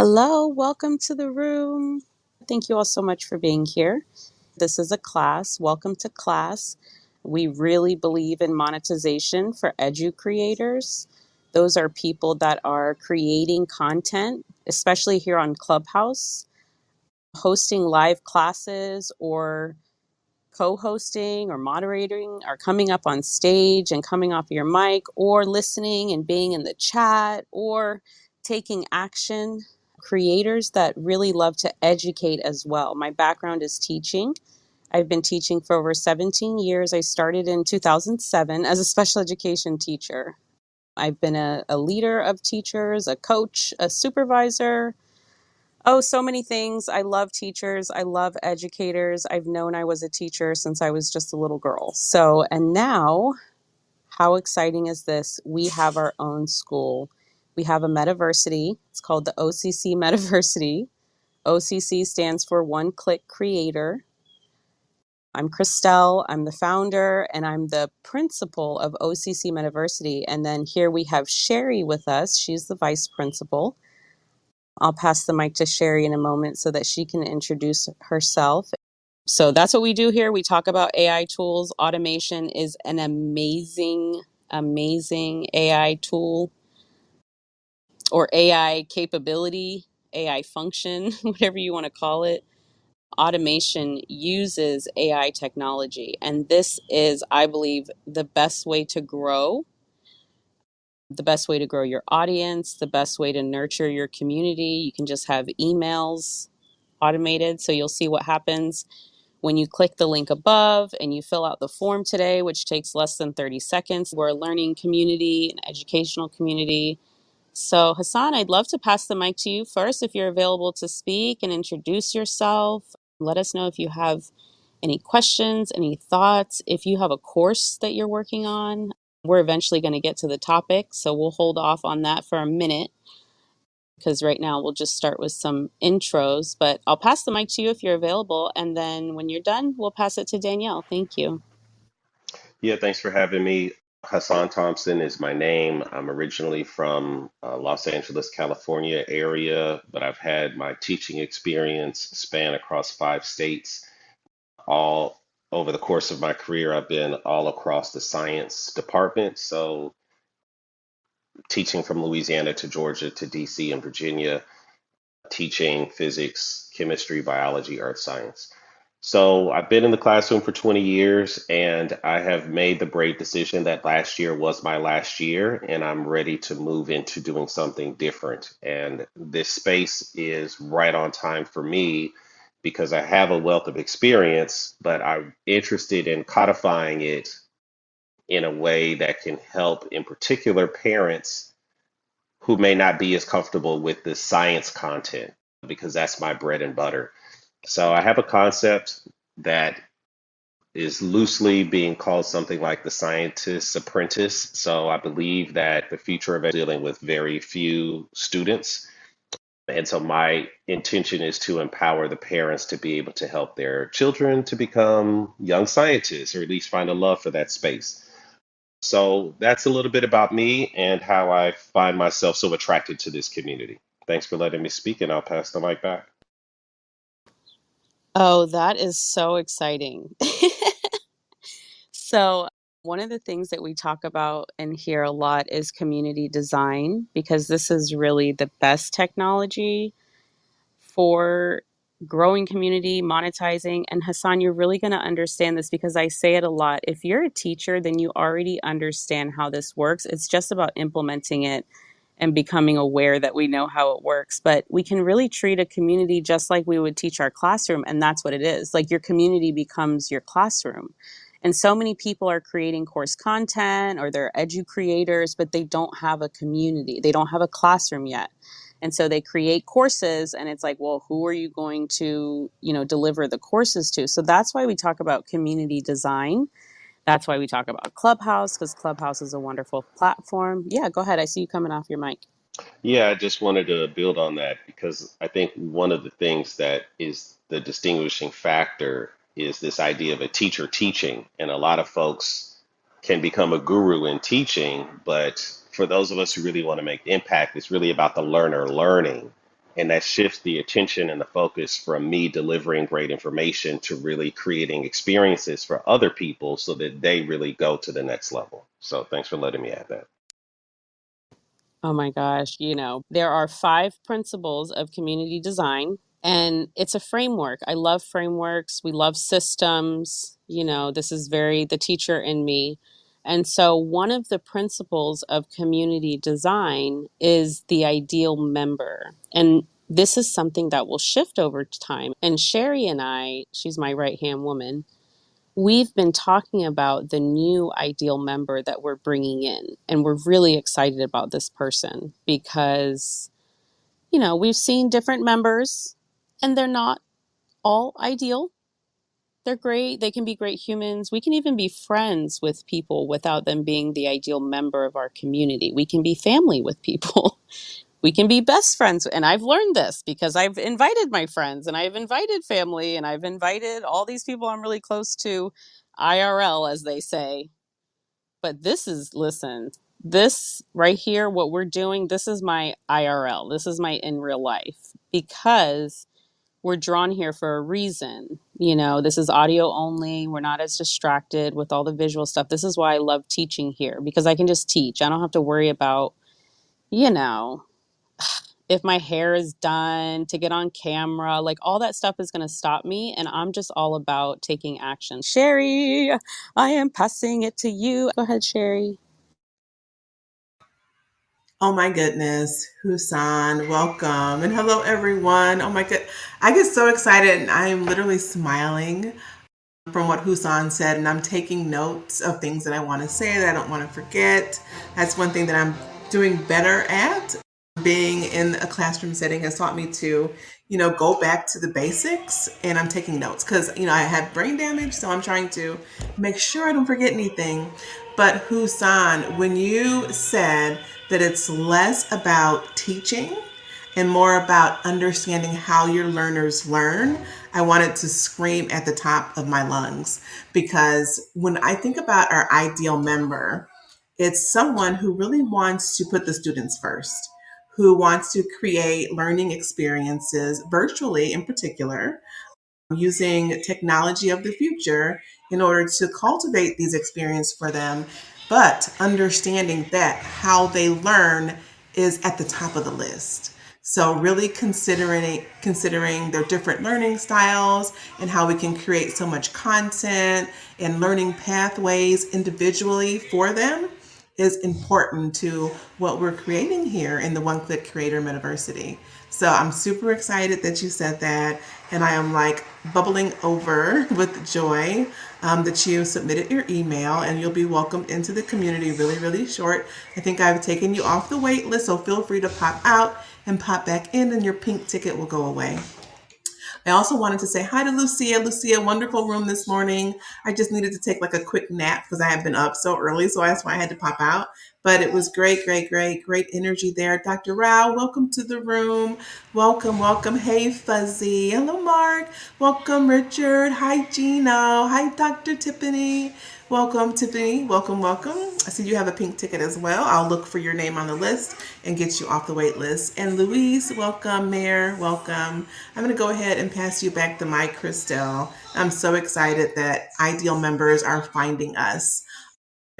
Hello, welcome to the room. Thank you all so much for being here. This is a class. Welcome to class. We really believe in monetization for EduCreators. Those are people that are creating content, especially here on Clubhouse, hosting live classes or co-hosting or moderating or coming up on stage and coming off your mic or listening and being in the chat or taking action. Creators that really love to educate as well. My background is teaching. I've been teaching for over 17 years. I started in 2007 as a special education teacher. I've been a leader of teachers, a coach, a supervisor. Oh, so many things. I love teachers. I love educators. I've known I was a teacher since I was just a little girl. So, and now, how exciting is this? We have our own school. We have a Metaversity. It's called the OCC Metaversity. OCC stands for One Click Creator. I'm Christelle. I'm the founder and I'm the principal of OCC Metaversity. And then here we have Sherry with us. She's the vice principal. I'll pass the mic to Sherry in a moment so that she can introduce herself. So that's what we do here. We talk about AI tools. Automation is an amazing, amazing AI tool or AI capability, AI function, whatever you want to call it. Automation uses AI technology. And this is, I believe, the best way to grow, the best way to grow your audience, the best way to nurture your community. You can just have emails automated. So you'll see what happens when you click the link above and you fill out the form today, which takes less than 30 seconds. We're a learning community, an educational community. So Hassan, I'd love to pass the mic to you first if you're available to speak and introduce yourself. Let us know if you have any questions, any thoughts. If you have a course that you're working on, we're eventually going to get to the topic. So we'll hold off on that for a minute because right now we'll just start with some intros. But I'll pass the mic to you if you're available. And then when you're done, we'll pass it to Danielle. Thank you. Yeah, thanks for having me. Hassan Thompson is my name. I'm originally from Los Angeles, California area, but I've had my teaching experience span across 5 states. All over the course of my career, I've been all across the science department. So teaching from Louisiana to Georgia to DC and Virginia, teaching physics, chemistry, biology, earth science. So I've been in the classroom for 20 years and I have made the brave decision that last year was my last year and I'm ready to move into doing something different. And this space is right on time for me because I have a wealth of experience, but I'm interested in codifying it in a way that can help, in particular, parents who may not be as comfortable with the science content because that's my bread and butter. So I have a concept that is loosely being called something like the scientist's apprentice. So I believe that the future of dealing with very few students. And so my intention is to empower the parents to be able to help their children to become young scientists or at least find a love for that space. So that's a little bit about me and how I find myself so attracted to this community. Thanks for letting me speak, and I'll pass the mic back. Oh, that is so exciting. So, one of the things that we talk about and hear a lot is community design, because this is really the best technology for growing community, monetizing. And Hassan, you're really going to understand this because I say it a lot. If you're a teacher, then you already understand how this works. It's just about implementing it and becoming aware that we know how it works. But we can really treat a community just like we would teach our classroom. And that's what it is. Like your community becomes your classroom. And so many people are creating course content or they're edu creators, but they don't have a community. They don't have a classroom yet. And so they create courses and it's like, well, who are you going to, deliver the courses to? So that's why we talk about community design. That's why we talk about Clubhouse, because Clubhouse is a wonderful platform. Yeah, go ahead. I see you coming off your mic. Yeah, I just wanted to build on that because I think one of the things that is the distinguishing factor is this idea of a teacher teaching. And a lot of folks can become a guru in teaching, but for those of us who really want to make impact, it's really about the learner learning. And that shifts the attention and the focus from me delivering great information to really creating experiences for other people so that they really go to the next level. So thanks for letting me add that. Oh my gosh, there are 5 principles of community design, and it's a framework. I love frameworks. We love systems. This is very the teacher in me. And so, one of the principles of community design is the ideal member. And this is something that will shift over time. And Sherry and I, she's my right hand woman, we've been talking about the new ideal member that we're bringing in. And we're really excited about this person because, we've seen different members and they're not all ideal. They're great. They can be great humans. We can even be friends with people without them being the ideal member of our community. We can be family with people. We can be best friends. And I've learned this because I've invited my friends and I've invited family and I've invited all these people I'm really close to, IRL, as they say. But listen, this right here, what we're doing, this is my IRL. This is my in real life because we're drawn here for a reason. This is audio only. We're not as distracted with all the visual stuff. This is why I love teaching here because I can just teach. I don't have to worry about, you know, if my hair is done to get on camera, like all that stuff is going to stop me. And I'm just all about taking action. Sherry, I am passing it to you. Go ahead, Sherry. Oh my goodness, Husan, welcome. And hello, everyone. Oh my God. I get so excited and I am literally smiling from what Husan said. And I'm taking notes of things that I want to say that I don't want to forget. That's one thing that I'm doing better at. Being in a classroom setting has taught me to, go back to the basics and I'm taking notes because, I have brain damage. So I'm trying to make sure I don't forget anything. But Husan, when you said that it's less about teaching and more about understanding how your learners learn, I wanted to scream at the top of my lungs because when I think about our ideal member, it's someone who really wants to put the students first, who wants to create learning experiences virtually in particular, using technology of the future in order to cultivate these experiences for them, but understanding that how they learn is at the top of the list. So really considering their different learning styles and how we can create so much content and learning pathways individually for them is important to what we're creating here in the One Click Creator Metaversity. So I'm super excited that you said that. And I am like bubbling over with joy that you submitted your email and you'll be welcomed into the community really, really short. I think I've taken you off the wait list, so feel free to pop out and pop back in and your pink ticket will go away. I also wanted to say hi to Lucia. Lucia, wonderful room this morning. I just needed to take like a quick nap because I had been up so early, so that's why I had to pop out. But it was great, great, great, great energy there. Dr. Rao, welcome to the room. Welcome, welcome. Hey, Fuzzy. Hello, Mark. Welcome, Richard. Hi, Gino. Hi, Dr. Tiffany. Welcome, Tiffany. Welcome, welcome. I see you have a pink ticket as well. I'll look for your name on the list and get you off the wait list. And Louise, welcome. Mayor, welcome. I'm going to go ahead and pass you back the mic, Christelle. I'm so excited that Ideal members are finding us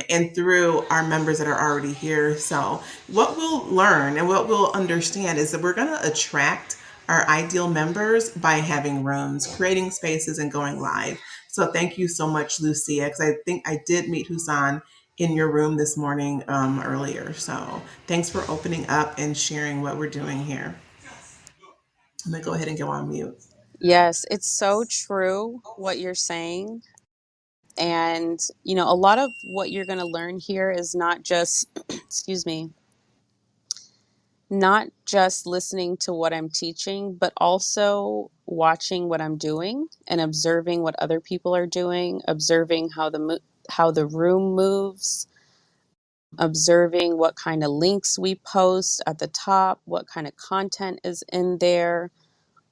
and through our members that are already here. So, what we'll learn and what we'll understand is that we're going to attract our ideal members by having rooms, creating spaces, and going live. So, thank you so much, Lucia, because I think I did meet Husan in your room this morning earlier. So, thanks for opening up and sharing what we're doing here. I'm going to go ahead and go on mute. Yes, it's so true what you're saying. And, a lot of what you're going to learn here is not just, excuse me, not just listening to what I'm teaching, but also watching what I'm doing and observing what other people are doing, observing how the room moves, observing what kind of links we post at the top, what kind of content is in there,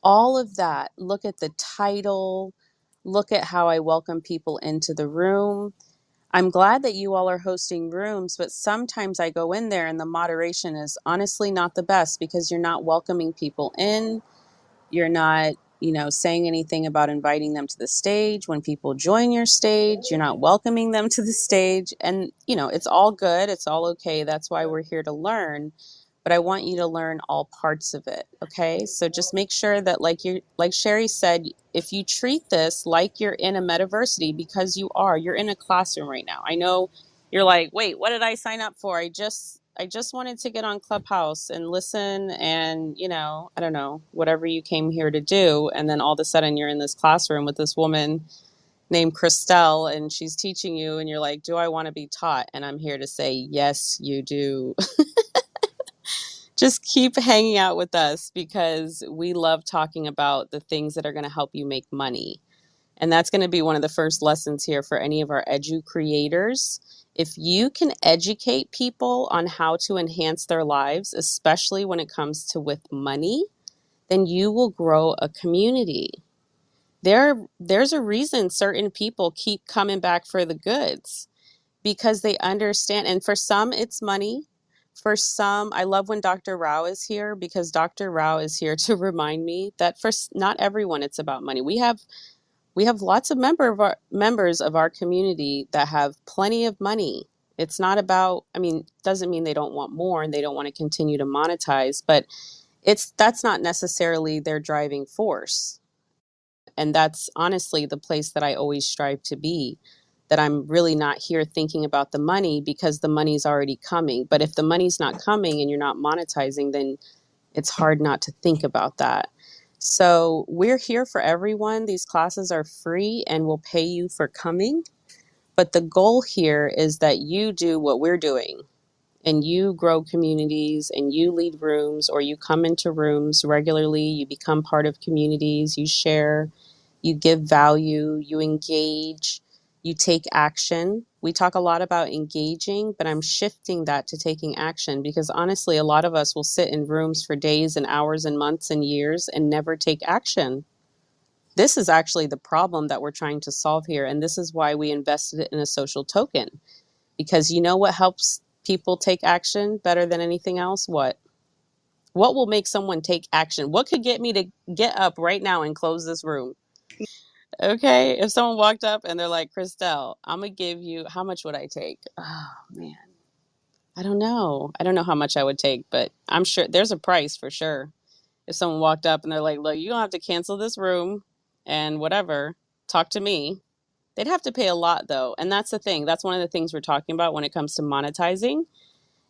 all of that. Look at the title, look at how I welcome people into the room. I'm glad that you all are hosting rooms, but sometimes I go in there and the moderation is honestly not the best because you're not welcoming people in. You're not, saying anything about inviting them to the stage. When people join your stage, you're not welcoming them to the stage. And, it's all good. It's all okay. That's why we're here to learn. But I want you to learn all parts of it. Okay. So just make sure that like Sherry said, if you treat this like you're in a metaversity, because you're in a classroom right now. I know you're like, wait, what did I sign up for? I just wanted to get on Clubhouse and listen and, I don't know, whatever you came here to do. And then all of a sudden you're in this classroom with this woman named Christelle and she's teaching you and you're like, do I want to be taught? And I'm here to say, yes, you do. Just keep hanging out with us because we love talking about the things that are going to help you make money. And that's going to be one of the first lessons here for any of our edu creators. If you can educate people on how to enhance their lives, especially when it comes to with money, then you will grow a community. There's a reason certain people keep coming back for the goods because they understand. And for some, it's money. For some, I love when Dr. Rao is here because Dr. Rao is here to remind me that for not everyone, it's about money. We have lots of members of our community that have plenty of money. It's not about, doesn't mean they don't want more and they don't want to continue to monetize, but that's not necessarily their driving force. And that's honestly the place that I always strive to be, that I'm really not here thinking about the money because the money's already coming. But if the money's not coming and you're not monetizing, then it's hard not to think about that. So we're here for everyone. These classes are free and will pay you for coming. But the goal here is that you do what we're doing and you grow communities and you lead rooms or you come into rooms regularly. You become part of communities, you share, you give value, you engage, you take action. We talk a lot about engaging, but I'm shifting that to taking action because honestly, a lot of us will sit in rooms for days and hours and months and years and never take action. This is actually the problem that we're trying to solve here. And this is why we invested it in a social token. Because you know what helps people take action better than anything else? What? What will make someone take action? What could get me to get up right now and close this room? Okay, if someone walked up and they're like, Christelle, I'm gonna give you, how much would I take? Oh man, I don't know. I don't know how much I would take, but I'm sure there's a price for sure. If someone walked up and they're like, look, you don't have to cancel this room and whatever, talk to me. They'd have to pay a lot though. And that's the thing. That's one of the things we're talking about when it comes to monetizing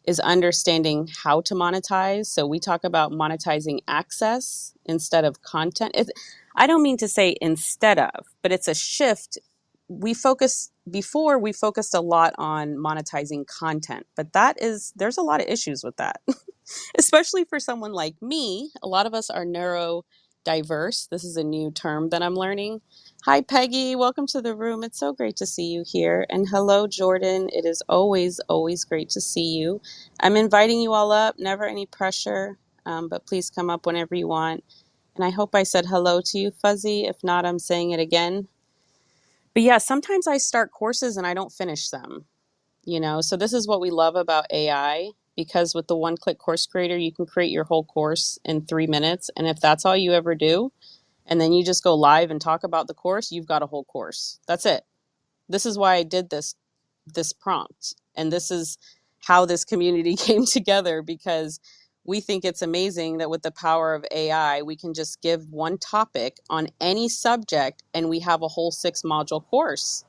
is understanding how to monetize. So we talk about monetizing access instead of content. I don't mean to say instead of, but it's a shift. We focused a lot on monetizing content, but there's a lot of issues with that. Especially for someone like me. A lot of us are neurodiverse. This is a new term that I'm learning. Hi, Peggy. Welcome to the room. It's so great to see you here. And hello, Jordan. It is always, always great to see you. I'm inviting you all up, never any pressure, but please come up whenever you want. And I hope I said hello to you, Fuzzy. If not, I'm saying it again. But yeah, sometimes I start courses and I don't finish them. So this is what we love about AI because with the one click course creator you can create your whole course in 3 minutes, and if that's all you ever do and then you just go live and talk about the course, you've got a whole course. That's it. This is why I did this prompt, and this is how this community came together, because we think it's amazing that with the power of AI we can just give one topic on any subject and we have a whole 6 module course.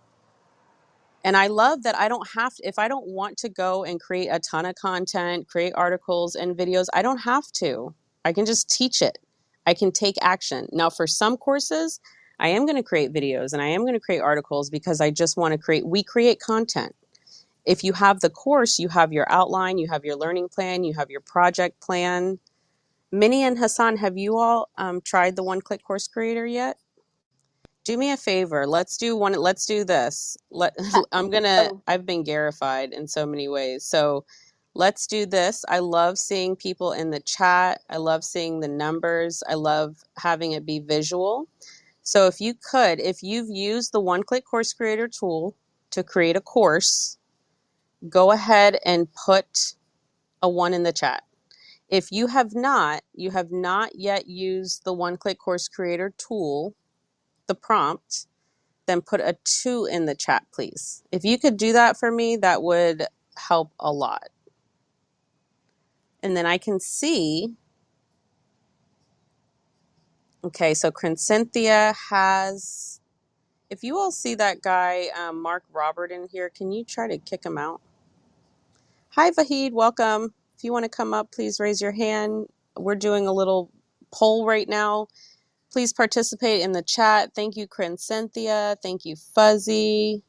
And I love that I don't have to, if I don't want to go and create a ton of content, create articles and videos, I don't have to. I can just teach it. I can take action. Now, for some courses, I am going to create videos and I am going to create articles because I just want to we create content. If you have the course, you have your outline, you have your learning plan, you have your project plan. Minnie and Hassan, have you all tried the One Click Course Creator yet? Do me a favor. Let's do one. Let's do this. I've been garified in so many ways. So let's do this. I love seeing people in the chat. I love seeing the numbers. I love having it be visual. So if you've used the one click course creator tool, to create a course, go ahead and put a 1 in the chat. If you have not yet used the One Click Course Creator tool, the prompt, then put a 2 in the chat, please. If you could do that for me, that would help a lot. And then I can see, okay, so Cynthia has, if you all see that guy, Mark Robert in here, can you try to kick him out? Hi, Vahid, welcome. If you want to come up, please raise your hand. We're doing a little poll right now. Please participate in the chat. Thank you, Cynthia. Thank you, Fuzzy.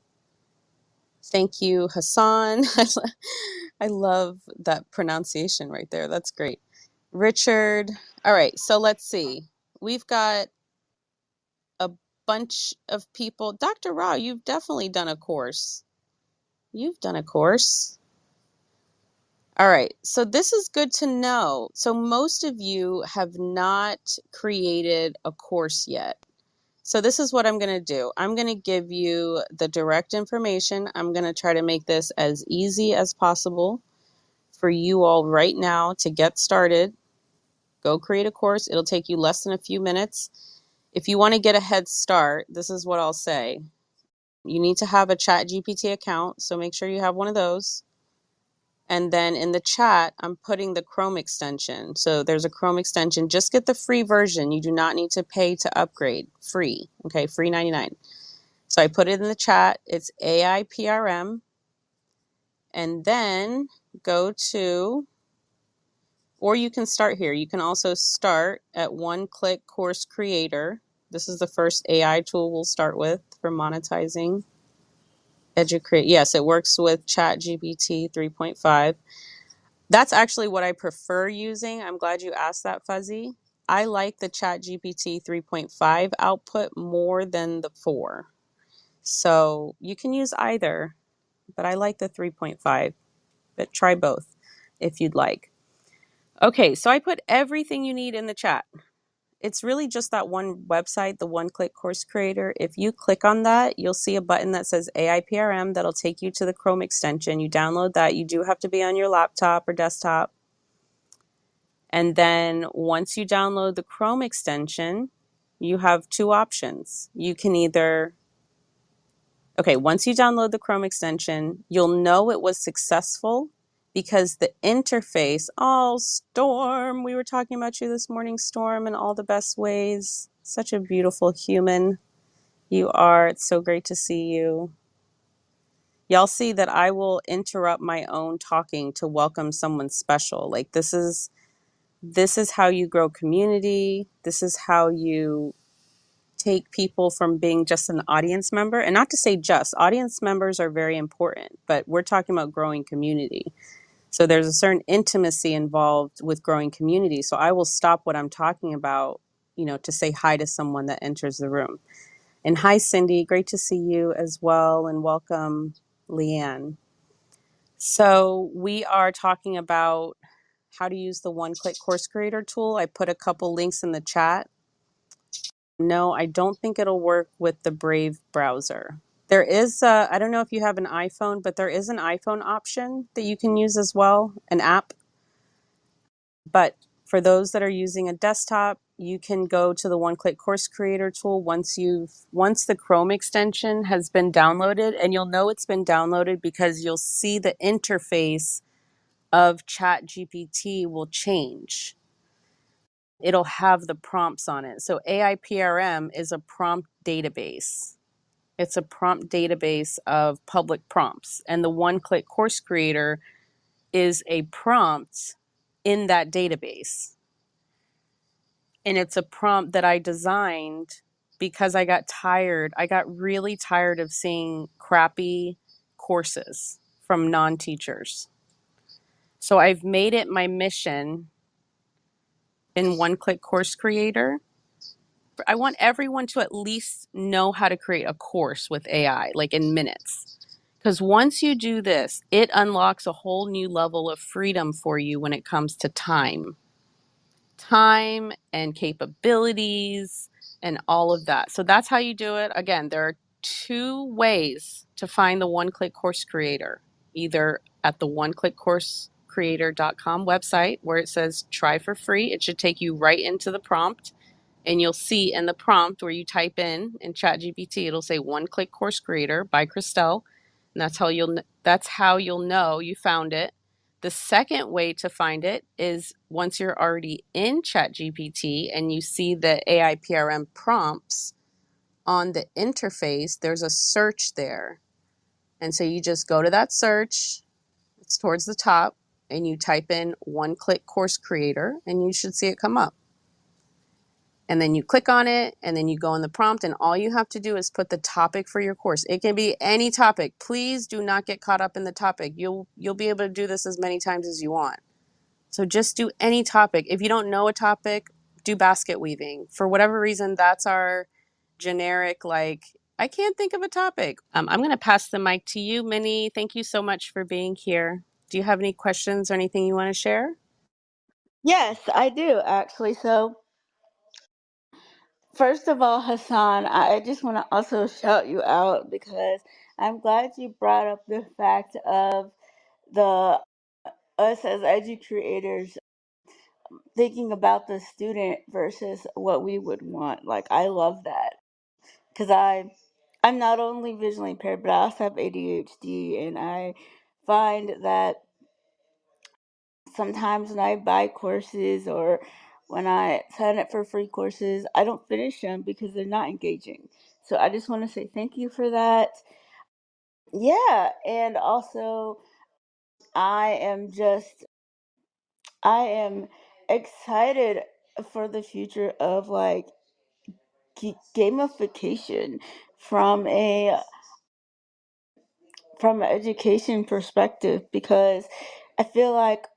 Thank you, Hassan. I love that pronunciation right there. That's great. Richard. All right, so let's see. We've got a bunch of people. Dr. Ra, you've definitely done a course. You've done a course. All right, so this is good to know. So most of you have not created a course yet. So this is what I'm going to do. I'm going to give you the direct information. I'm going to try to make this as easy as possible for you all right now to get started. Go create a course. It'll take you less than a few minutes. If you want to get a head start, this is what I'll say. You need to have a ChatGPT account, so make sure you have one of those. And then in the chat, I'm putting the Chrome extension. So there's a Chrome extension. Just get the free version. You do not need to pay to upgrade. Free. Okay, free 99. So I put it in the chat. It's AIPRM. And then go to, or you can start here. You can also start at One Click Course Creator. This is the first AI tool we'll start with for monetizing. EduCreate. Yes, it works with ChatGPT 3.5. That's actually what I prefer using. I'm glad you asked that, Fuzzy. I like the ChatGPT 3.5 output more than the 4. So you can use either, but I like the 3.5. But try both if you'd like. Okay, so I put everything you need in the chat. It's really just that one website, the One Click Course Creator. If you click on that, you'll see a button that says AIPRM that'll take you to the Chrome extension. You download that. You do have to be on your laptop or desktop. And then once you download the Chrome extension, you have 2 options. You can either, okay, once you download the Chrome extension, you'll know it was successful because the interface, oh, Storm, we were talking about you this morning, Storm, in all the best ways. Such a beautiful human you are. It's so great to see you. Y'all see that I will interrupt my own talking to welcome someone special. Like this is how you grow community. This is how you take people from being just an audience member. And not to say just, audience members are very important, but we're talking about growing community. So there's a certain intimacy involved with growing community. So I will stop what I'm talking about, to say hi to someone that enters the room. And hi, Cindy. Great to see you as well. And welcome, Leanne. So we are talking about how to use the One Click Course Creator tool. I put a couple links in the chat. No, I don't think it'll work with the Brave browser. There is, I don't know if you have an iPhone, but there is an iPhone option that you can use as well, an app. But for those that are using a desktop, you can go to the One Click Course Creator tool once the Chrome extension has been downloaded, and you'll know it's been downloaded because you'll see the interface of ChatGPT will change. It'll have the prompts on it. So AIPRM is a prompt database. It's a prompt database of public prompts. And the One Click Course Creator is a prompt in that database. And it's a prompt that I designed because I got really tired of seeing crappy courses from non-teachers. So I've made it my mission in One Click Course Creator. I want everyone to at least know how to create a course with AI, like in minutes. Because once you do this, it unlocks a whole new level of freedom for you when it comes to time and capabilities and all of that. So that's how you do it. Again, there are 2 ways to find the One Click Course Creator, either at the oneclickcoursecreator.com website where it says try for free. It should take you right into the prompt, and you'll see in the prompt where you type in ChatGPT, it'll say One Click Course Creator by Christelle, and that's how you'll know you found it. The second way to find it is once you're already in ChatGPT and you see the AI PRM prompts on the interface, there's a search there. And so you just go to that search, it's towards the top, and you type in One Click Course Creator, and you should see it come up. And then you click on it, and then you go in the prompt, and all you have to do is put the topic for your course. It can be any topic. Please do not get caught up in the topic. You'll be able to do this as many times as you want. So just do any topic. If you don't know a topic, do basket weaving. For whatever reason, that's our generic, like, I can't think of a topic. I'm going to pass the mic to you, Minnie. Thank you so much for being here. Do you have any questions or anything you want to share? Yes, I do actually. So, first of all, Hassan, I just want to also shout you out because I'm glad you brought up the fact of the us as educators thinking about the student versus what we would want. Like, I love that because I'm not only visually impaired, but I also have ADHD, and I find that sometimes when I buy courses or when I sign up for free courses, I don't finish them because they're not engaging. So I just want to say thank you for that. Yeah, and also I am just I am excited for the future of like gamification from a from an education perspective because I feel like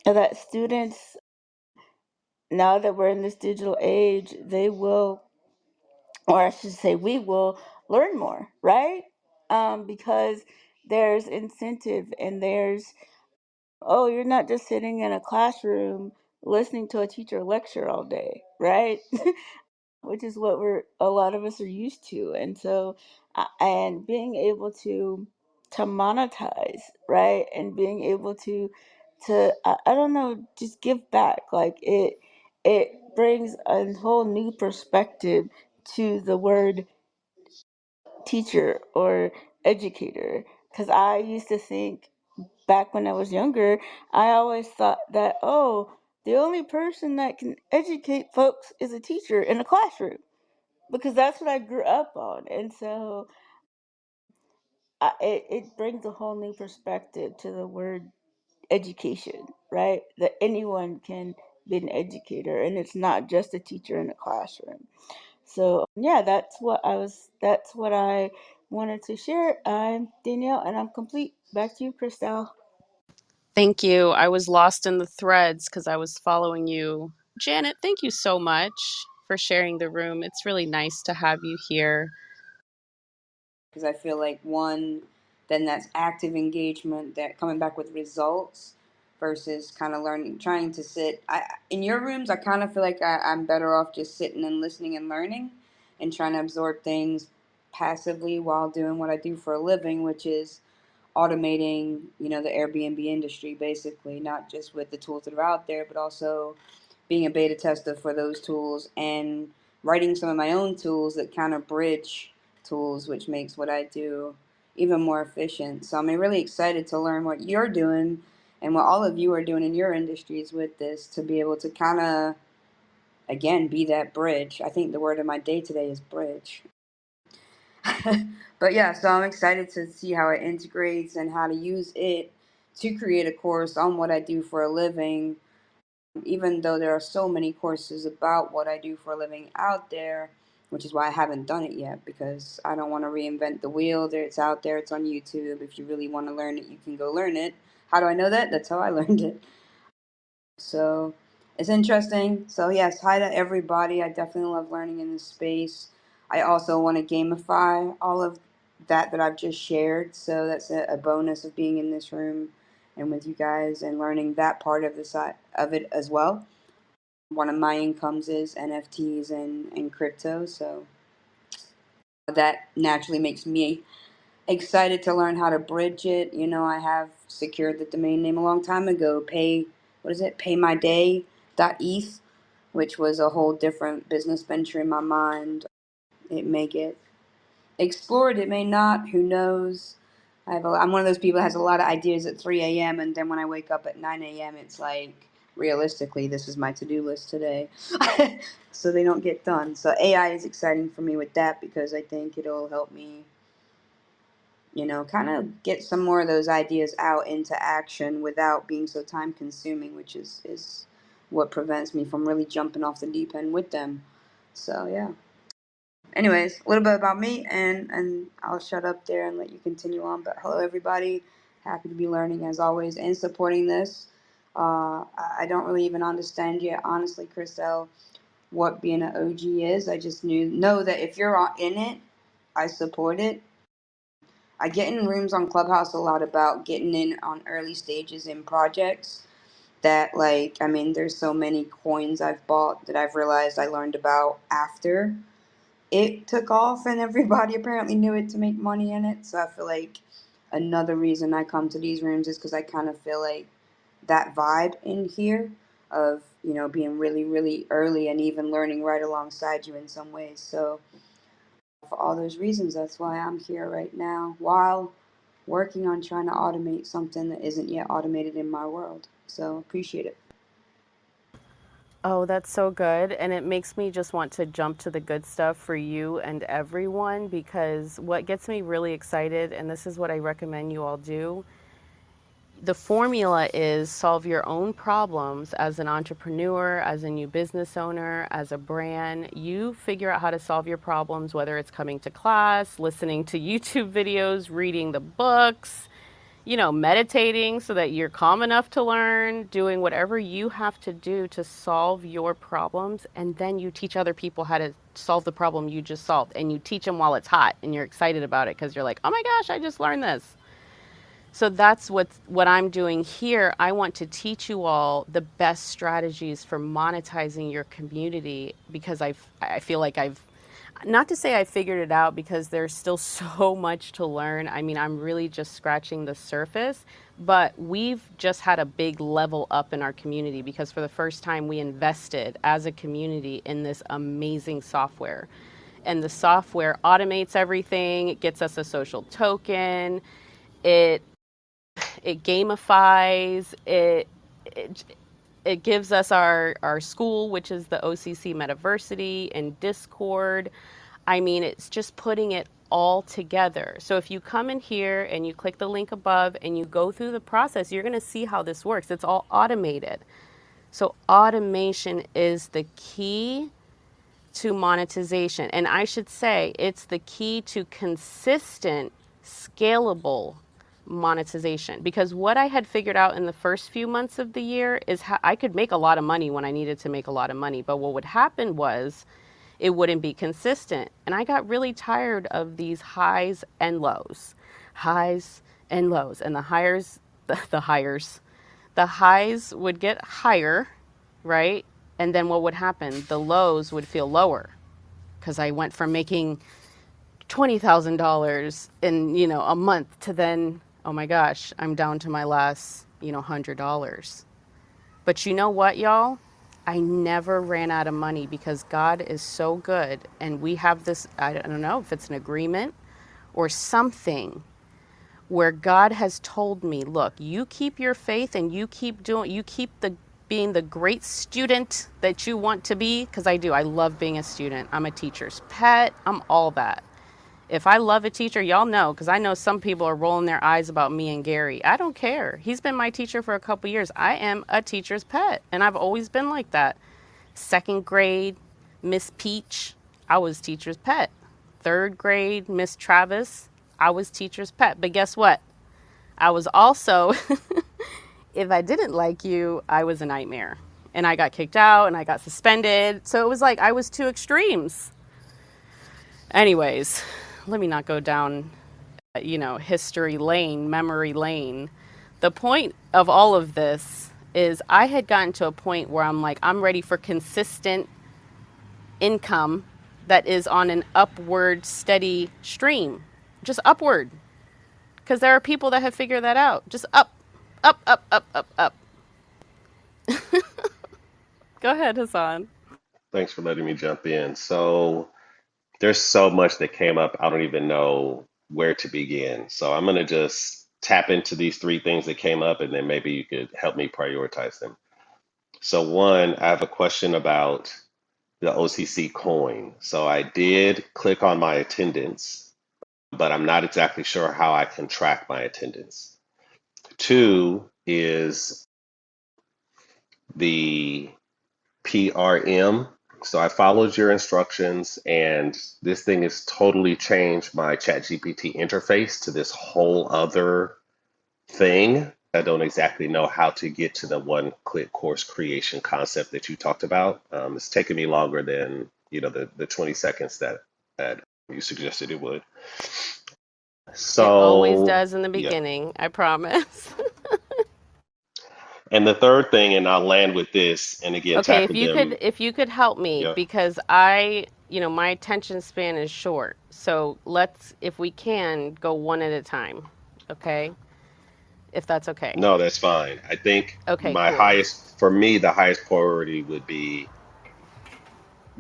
that students now that we're in this digital age, they will, or I should say, we will learn more, right? Because there's incentive and there's, oh, you're not just sitting in a classroom listening to a teacher lecture all day, right? Which is what a lot of us are used to. And so, and being able to monetize, right? And being able I don't know, just give back. Like it brings a whole new perspective to the word teacher or educator. Because I used to think back when I was younger, I always thought that, oh, the only person that can educate folks is a teacher in a classroom because that's what I grew up on. And so it brings a whole new perspective to the word education, right? That anyone can be an educator and it's not just a teacher in a classroom. So yeah, that's what I wanted to share. I'm Danielle and I'm complete. Back to you, Christelle. Thank you. I was lost in the threads because I was following you. Janet, thank you so much for sharing the room. It's really nice to have you here. Because I feel like one, then that's active engagement, that coming back with results versus kind of learning, trying to sit. In your rooms, I kind of feel like I'm better off just sitting and listening and learning and trying to absorb things passively while doing what I do for a living, which is automating, the Airbnb industry, basically, not just with the tools that are out there, but also being a beta tester for those tools and writing some of my own tools that kind of bridge tools, which makes what I do even more efficient. So I'm really excited to learn what you're doing and what all of you are doing in your industries with this to be able to kind of, again, be that bridge. I think the word of my day today is bridge. But yeah, so I'm excited to see how it integrates and how to use it to create a course on what I do for a living. Even though there are so many courses about what I do for a living out there, which is why I haven't done it yet because I don't want to reinvent the wheel. It's out there, it's on YouTube. If you really want to learn it, you can go learn it. How do I know that? That's how I learned it. So it's interesting. So yes, hi to everybody. I definitely love learning in this space. I also want to gamify all of that I've just shared. So that's a bonus of being in this room and with you guys and learning that part of the side of it as well. One of my incomes is NFTs and crypto. So that naturally makes me excited to learn how to bridge it. You know, I have secured the domain name a long time ago. What is it? Paymyday.eth, which was a whole different business venture in my mind. It may get explored, it may not. Who knows? I'm one of those people that has a lot of ideas at 3 a.m. and then when I wake up at 9 a.m., it's like, realistically, this is my to-do list today. So they don't get done. So AI is exciting for me with that because I think it'll help me, you know, kind of get some more of those ideas out into action without being so time consuming, which is what prevents me from really jumping off the deep end with them. So yeah. Anyways, a little bit about me, and I'll shut up there and let you continue on. But hello, everybody. Happy to be learning as always and supporting this. I don't really even understand yet, honestly, Chriselle, what being an OG is. I just know that if you're in it, I support it. I get in rooms on Clubhouse a lot about getting in on early stages in projects that, like, I mean, there's so many coins I've bought that I've realized I learned about after it took off and everybody apparently knew it to make money in it. So I feel like another reason I come to these rooms is because I kind of feel like that vibe in here of, you know, being really, really early and even learning right alongside you in some ways. So for all those reasons, that's why I'm here right now while working on trying to automate something that isn't yet automated in my world. So appreciate it. Oh, that's so good. And it makes me just want to jump to the good stuff for you and everyone, because what gets me really excited, and this is what I recommend you all do, the formula is solve your own problems as an entrepreneur, as a new business owner, as a brand. You figure out how to solve your problems, whether it's coming to class, listening to YouTube videos, reading the books, you know, meditating so that you're calm enough to learn, doing whatever you have to do to solve your problems. And then you teach other people how to solve the problem you just solved. And you teach them while it's hot and you're excited about it because you're like, oh my gosh, I just learned this. So that's what I'm doing here. I want to teach you all the best strategies for monetizing your community, because I feel like I've, not to say I figured it out, because there's still so much to learn. I mean, I'm really just scratching the surface, but we've just had a big level up in our community because for the first time we invested as a community in this amazing software. And the software automates everything. It gets us a social token. It gamifies it. It gives us our school, which is the OCC Metaversity, and Discord. I mean, it's just putting it all together. So if you come in here and you click the link above and you go through the process, you're going to see how this works. It's all automated. So automation is the key to monetization. And I should say it's the key to consistent, scalable monetization. Because what I had figured out in the first few months of the year is how I could make a lot of money when I needed to make a lot of money. But what would happen was it wouldn't be consistent. And I got really tired of these highs and lows, highs and lows. And the highs would get higher, right? And then what would happen? The lows would feel lower because I went from making $20,000 in, you know, a month to then, oh my gosh, I'm down to my last, you know, $100. But you know what, y'all? I never ran out of money because God is so good. And we have this, I don't know if it's an agreement or something, where God has told me, look, you keep your faith and you keep being the great student that you want to be, because I do. I love being a student. I'm a teacher's pet. I'm all that. If I love a teacher, y'all know, because I know some people are rolling their eyes about me and Gary. I don't care. He's been my teacher for a couple years. I am a teacher's pet, and I've always been like that. Second grade, Miss Peach, I was teacher's pet. Third grade, Miss Travis, I was teacher's pet. But guess what? I was also, if I didn't like you, I was a nightmare. And I got kicked out and I got suspended. So it was like I was two extremes. Anyways, let me not go down, you know, history lane, memory lane. The point of all of this is I had gotten to a point where I'm like, I'm ready for consistent income that is on an upward, steady stream, just upward. because there are people that have figured that out. Just up, up, up, up, up, up. Go ahead, Hassan. Thanks for letting me jump in. So there's so much that came up, I don't even know where to begin. So I'm going to just tap into these three things that came up, and then maybe you could help me prioritize them. So, one, I have a question about the OCC coin. So I did click on my attendance, but I'm not exactly sure how I can track my attendance. Two is the PRM. So I followed your instructions, and this thing has totally changed my ChatGPT interface to this whole other thing. I don't exactly know how to get to the one click course creation concept that you talked about. It's taken me longer than the 20 seconds that you suggested it would. It always So does in the yeah. beginning, I promise. And the third thing, and I'll land with this, and again Okay, tackle them. if you could help me, Yeah. because my attention span is short. So let's, if we can, go one at a time. Okay? If that's okay. No, that's fine. I think Okay, cool. for me, the highest priority would be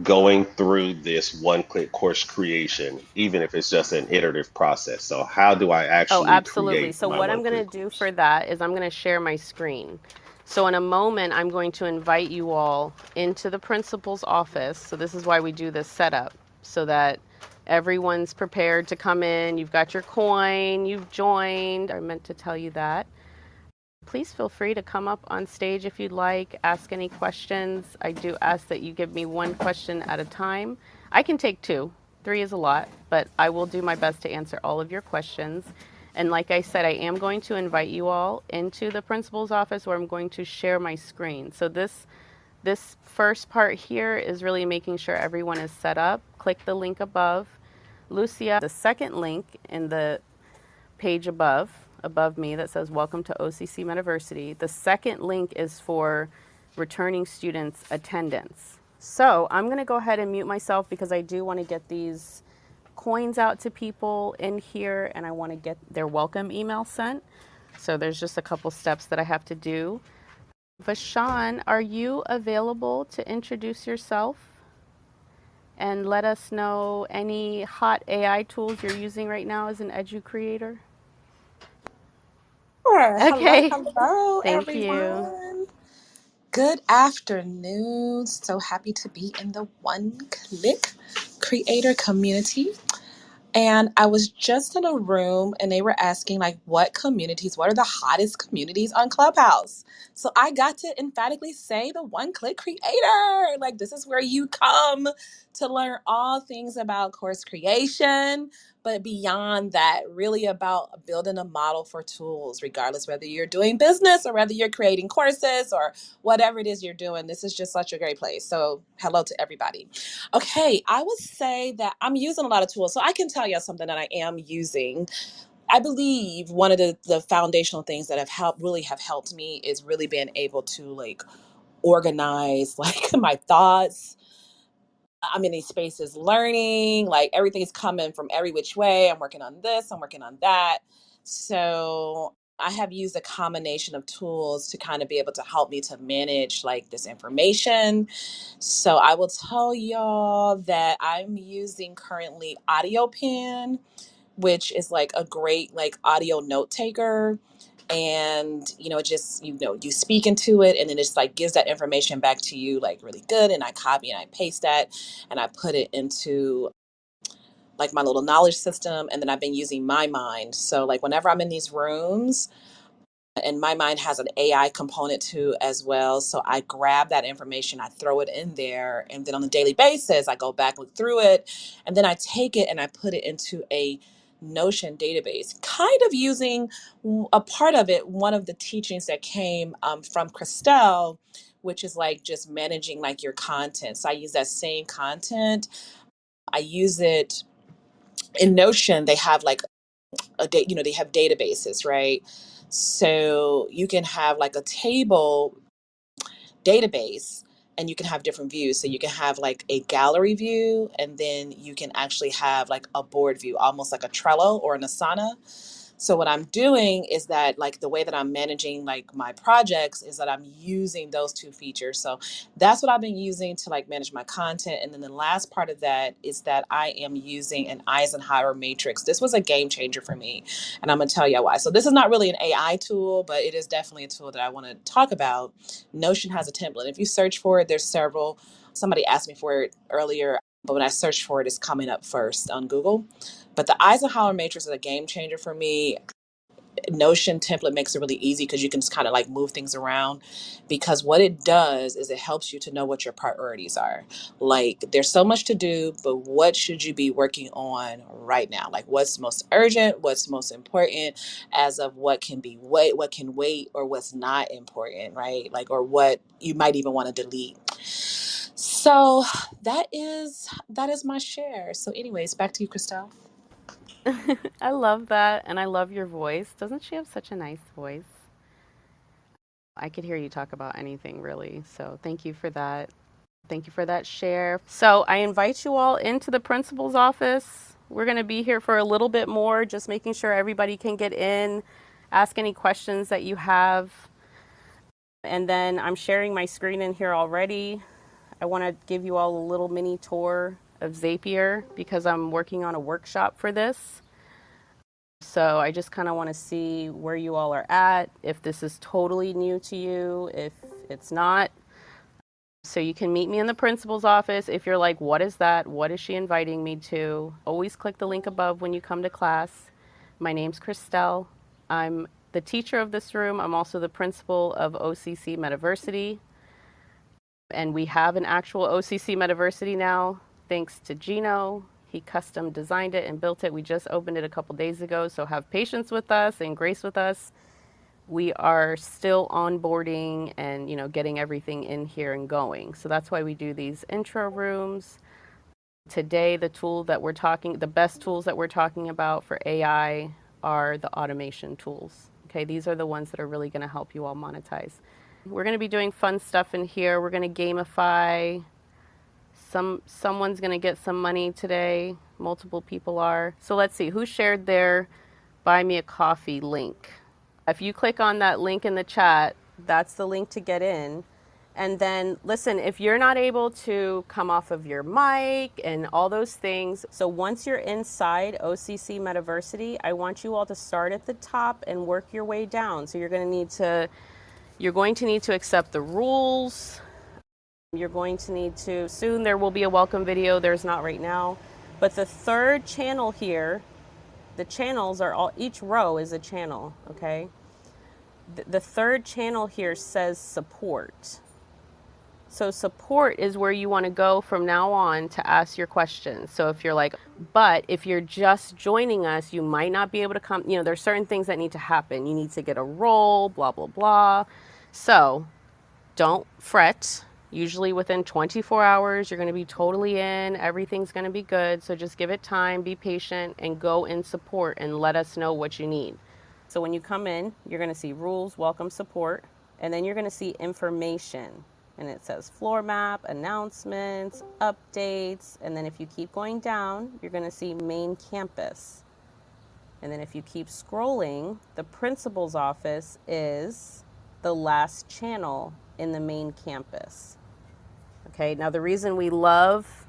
going through this one click course creation, even if it's just an iterative process. So, how do I Oh, actually absolutely. create So my what one I'm going click to do course? for that is I'm going to share my screen. So in a moment, I'm going to invite you all into the principal's office. So this is why we do this setup, so that everyone's prepared to come in. You've got your coin, you've joined. I meant to tell you that. Please feel free to come up on stage if you'd like, ask any questions. I do ask that you give me one question at a time. I can take two, three is a lot, but I will do my best to answer all of your questions. And like I said, I am going to invite you all into the principal's office where I'm going to share my screen. So this first part here is really making sure everyone is set up. Click the link above. Lucia, the second link in the page above me that says welcome to OCC Metaversity. The second link is for returning students attendance. So I'm going to go ahead and mute myself because I do want to get these coins out to people in here and I want to get their welcome email sent. So there's just a couple steps that I have to do. Vashan, are you available to introduce yourself and let us know any hot AI tools you're using right now as an edu creator? Sure. Hello, Okay. hello, Thank you. everyone. Good afternoon. So happy to be in the One Click Creator community. And I was just in a room and they were asking, like, what are the hottest communities on Clubhouse? So I got to emphatically say the One Click Creator. Like, this is where you come to learn all things about course creation, but beyond that, really about building a model for tools, regardless whether you're doing business or whether you're creating courses or whatever it is you're doing. This is just such a great place. So, hello to everybody. Okay, I would say that I'm using a lot of tools. So I can tell you something that I am using. I believe one of the foundational things that have helped me is really being able to like organize like my thoughts. I'm in these spaces learning, like everything's coming from every which way. I'm working on this, I'm working on that. So I have used a combination of tools to kind of be able to help me to manage like this information. So I will tell y'all that I'm using currently Audio Pen, which is like a great like audio note taker. And it just you speak into it and then it just like gives that information back to you like really good, and I copy and I paste that and I put it into like my little knowledge system. And then I've been using my mind, so like whenever I'm in these rooms, and my mind has an AI component too as well. So I grab that information, I throw it in there, and then on a daily basis, I go back, look through it, and then I take it and I put it into a Notion database, kind of using a part of it, one of the teachings that came from Christelle, which is like just managing like your content. So I use that same content. I use it in Notion. They have like they have databases, right? So you can have like a table database and you can have different views. So you can have like a gallery view, and then you can actually have like a board view, almost like a Trello or an Asana. So what I'm doing is that, like, the way that I'm managing like my projects is that I'm using those two features. So that's what I've been using to like manage my content. And then the last part of that is that I am using an Eisenhower matrix. This was a game changer for me, and I'm gonna tell you why. So this is not really an AI tool, but it is definitely a tool that I want to talk about. Notion has a template. If you search for it, there's several. Somebody asked me for it earlier, but when I searched for it, it's coming up first on Google. But the Eisenhower matrix is a game changer for me. Notion template makes it really easy because you can just kind of like move things around, because what it does is it helps you to know what your priorities are. Like, there's so much to do, but what should you be working on right now? Like, what's most urgent, what's most important, as of what can be wait, what can wait, or what's not important, right? Like, or what you might even want to delete. So that is my share. So anyways, back to you, Christelle. I love that, and I love your voice. Doesn't she have such a nice voice? I could hear you talk about anything, really. So thank you for that. Thank you for that share. So I invite you all into the principal's office. We're going to be here for a little bit more, just making sure everybody can get in, ask any questions that you have. And then I'm sharing my screen in here already. I want to give you all a little mini tour of Zapier because I'm working on a workshop for this. So I just kind of want to see where you all are at, if this is totally new to you, if it's not. So you can meet me in the principal's office. If you're like, what is that? What is she inviting me to? Always click the link above when you come to class. My name's Christelle. I'm the teacher of this room. I'm also the principal of OCC Metaversity. And we have an actual OCC Metaversity now, thanks to Gino. He custom designed it and built it. We just opened it a couple days ago, so have patience with us and grace with us. We are still onboarding and, getting everything in here and going. So that's why we do these intro rooms. Today, the best tools that we're talking about for AI are the automation tools. Okay, these are the ones that are really going to help you all monetize. We're going to be doing fun stuff in here. We're going to gamify. Someone's going to get some money today. Multiple people are. So let's see who shared their buy me a coffee link. If you click on that link in the chat, that's the link to get in. And then listen, if you're not able to come off of your mic and all those things, so once you're inside OCC Metaversity, I want you all to start at the top and work your way down. So you're going to need to accept the rules. You're going to need to, soon there will be a welcome video. There's not right now. But the third channel here, the channels are all, each row is a channel, okay? The third channel here says support. So support is where you want to go from now on to ask your questions. So if you're like, but if you're just joining us, you might not be able to come, there's certain things that need to happen. You need to get a role, blah, blah, blah. So don't fret. Usually within 24 hours, you're going to be totally in. Everything's going to be good. So just give it time, be patient, and go in support and let us know what you need. So when you come in, you're going to see rules, welcome, support, and then you're going to see information. And it says floor map, announcements, updates, and then if you keep going down, you're going to see main campus. And then if you keep scrolling, the principal's office is the last channel in the main campus. Okay, now the reason we love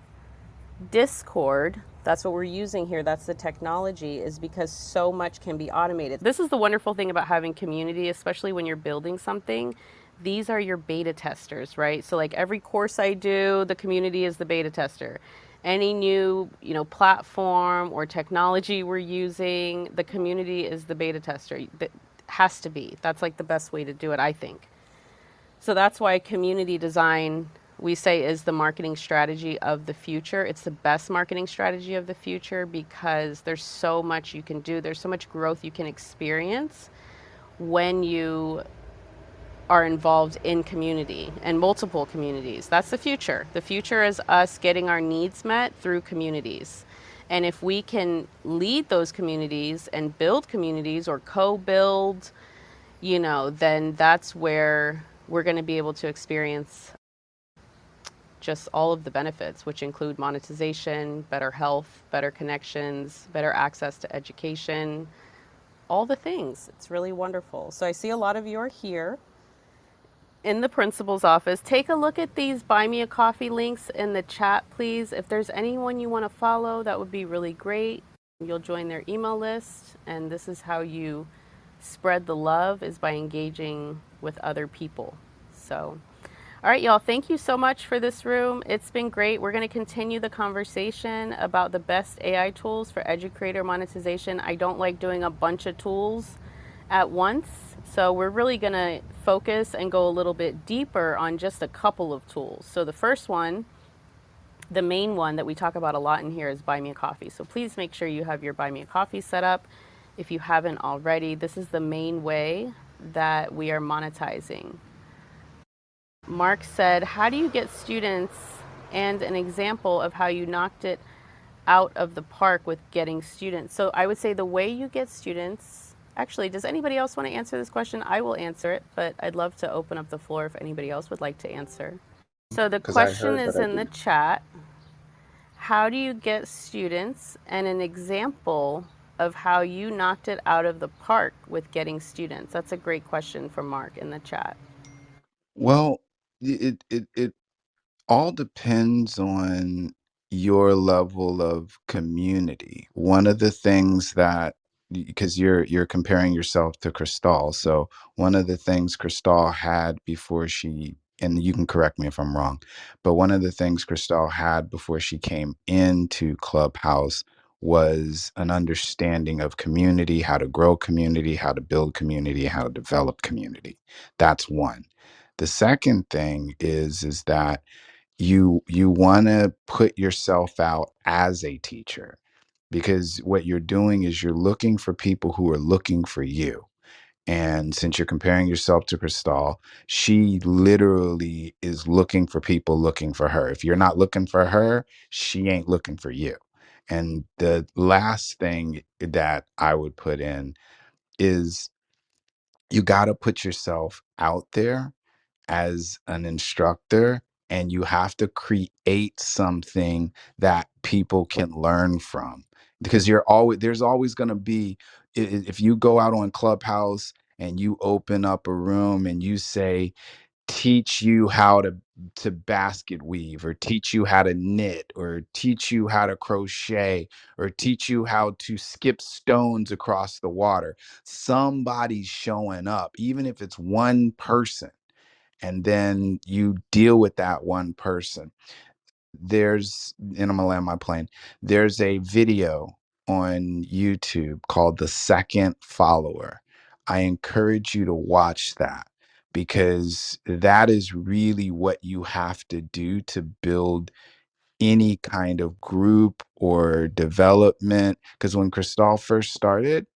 Discord, that's what we're using here, that's the technology, is because so much can be automated. This is the wonderful thing about having community, especially when you're building something. These are your beta testers, right? So like every course I do, the community is the beta tester. Any new, platform or technology we're using, the community is the beta tester. That has to be. That's like the best way to do it, I think. So that's why community design, we say, is the marketing strategy of the future. It's the best marketing strategy of the future because there's so much you can do. There's so much growth you can experience when you are involved in community and multiple communities. That's the future. The future is us getting our needs met through communities. And if we can lead those communities and build communities or co-build, then that's where we're going to be able to experience just all of the benefits, which include monetization, better health, better connections, better access to education, all the things. It's really wonderful. So I see a lot of you are here in the principal's office. Take a look at these buy me a coffee links in the chat, please. If there's anyone you want to follow, that would be really great. You'll join their email list, and this is how you spread the love, is by engaging with other people. So, all right, y'all, thank you so much for this room. It's been great. We're going to continue the conversation about the best AI tools for EduCreator monetization. I don't like doing a bunch of tools at once, so we're really going to focus and go a little bit deeper on just a couple of tools. So the first one, the main one that we talk about a lot in here, is Buy Me a Coffee. So please make sure you have your Buy Me a Coffee set up if you haven't already. This is the main way that we are monetizing. Mark said, how do you get students, and an example of how you knocked it out of the park with getting students? So I would say the way you get students, actually, does anybody else want to answer this question? I will answer it, but I'd love to open up the floor if anybody else would like to answer. So the Because I question heard that is in the chat. How do you get students, and an example of how you knocked it out of the park with getting students? That's a great question from Mark in the chat. well, it all depends on your level of community. One of the things that, because you're comparing yourself to Cristal, so one of the things Cristal had before she, and you can correct me if I'm wrong, but one of the things Cristal had before she came into Clubhouse was an understanding of community, how to grow community, how to build community, how to develop community. That's one. The second thing is that you want to put yourself out as a teacher, because what you're doing is you're looking for people who are looking for you. And since you're comparing yourself to Cristal, she literally is looking for people looking for her. If you're not looking for her, she ain't looking for you. And the last thing that I would put in is you got to put yourself out there as an instructor, and you have to create something that people can learn from, because there's always going to be, if you go out on Clubhouse and you open up a room and you say, teach you how to basket weave, or teach you how to knit, or teach you how to crochet, or teach you how to skip stones across the water, somebody's showing up, even if it's one person, and then you deal with that one person. And I'm gonna land my plane. There's a video on YouTube called The Second Follower. I encourage you to watch that, because that is really what you have to do to build any kind of group or development. Because when Cristal first started,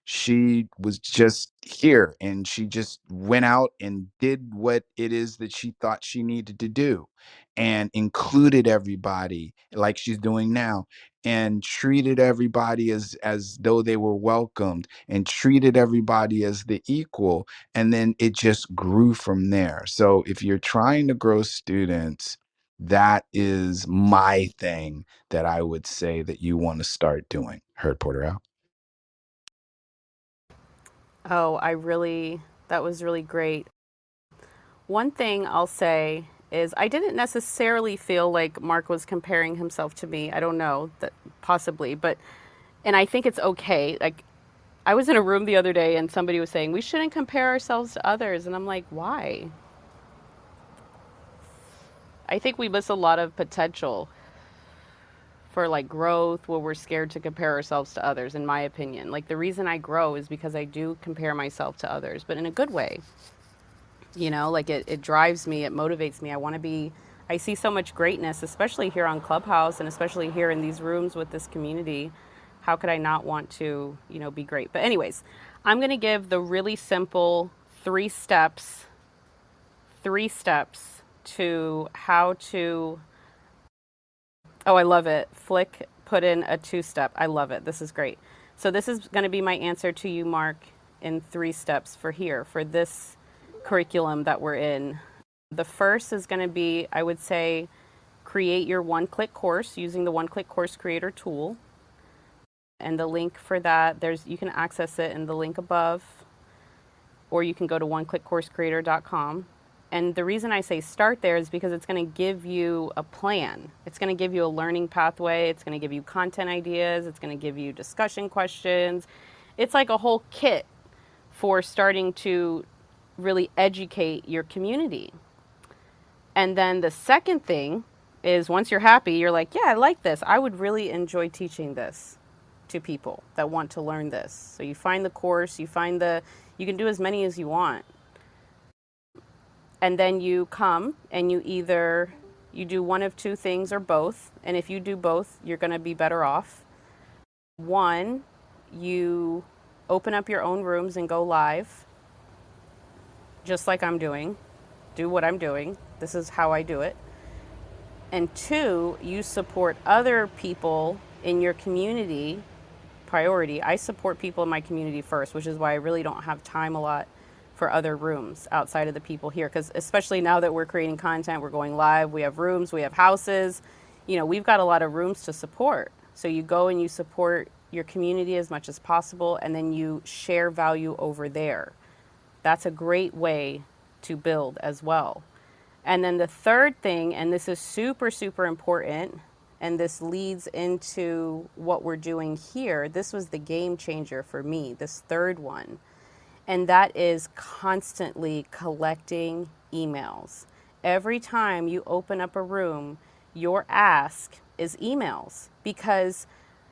she was just here and she just went out and did what it is that she thought she needed to do, and included everybody like she's doing now, and treated everybody as though they were welcomed, and treated everybody as the equal, and then it just grew from there. So if you're trying to grow students, that is my thing that I would say that you want to start doing. Heard Porter out. Oh, that was really great. One thing I'll say is I didn't necessarily feel like Mark was comparing himself to me. I don't know, that possibly, but, and I think it's okay. Like, I was in a room the other day and somebody was saying we shouldn't compare ourselves to others, and I'm like, why? I think we miss a lot of potential for like growth where we're scared to compare ourselves to others, in my opinion. Like, the reason I grow is because I do compare myself to others, but in a good way. You know, like it drives me, it motivates me. I see so much greatness, especially here on Clubhouse and especially here in these rooms with this community. How could I not want to, be great? But anyways, I'm going to give the really simple three steps to how to. Oh, I love it. Flick put in a two-step. I love it. This is great. So this is going to be my answer to you, Mark, in three steps for this curriculum that we're in. The first is going to be, I would say, create your one-click course using the one-click course creator tool. And the link for that, you can access it in the link above, or you can go to oneclickcoursecreator.com. And the reason I say start there is because it's going to give you a plan. It's going to give you a learning pathway. It's going to give you content ideas. It's going to give you discussion questions. It's like a whole kit for starting to really educate your community. And then the second thing is, once you're happy, you're like, yeah, I like this. I would really enjoy teaching this to people that want to learn this. So you find the course, you can do as many as you want. And then you come and you do one of two things or both. And if you do both, you're going to be better off. One, you open up your own rooms and go live, just like I'm doing. Do what I'm doing. This is how I do it. And two, you support other people in your community. Priority. I support people in my community first, which is why I really don't have time a lot for other rooms outside of the people here. Because especially now that we're creating content, we're going live, we have rooms, we have houses, we've got a lot of rooms to support. So you go and you support your community as much as possible, and then you share value over there. That's a great way to build as well. And then the third thing, and this is super, super important, and this leads into what we're doing here. This was the game changer for me, this third one. And that is constantly collecting emails. Every time you open up a room, your ask is emails, because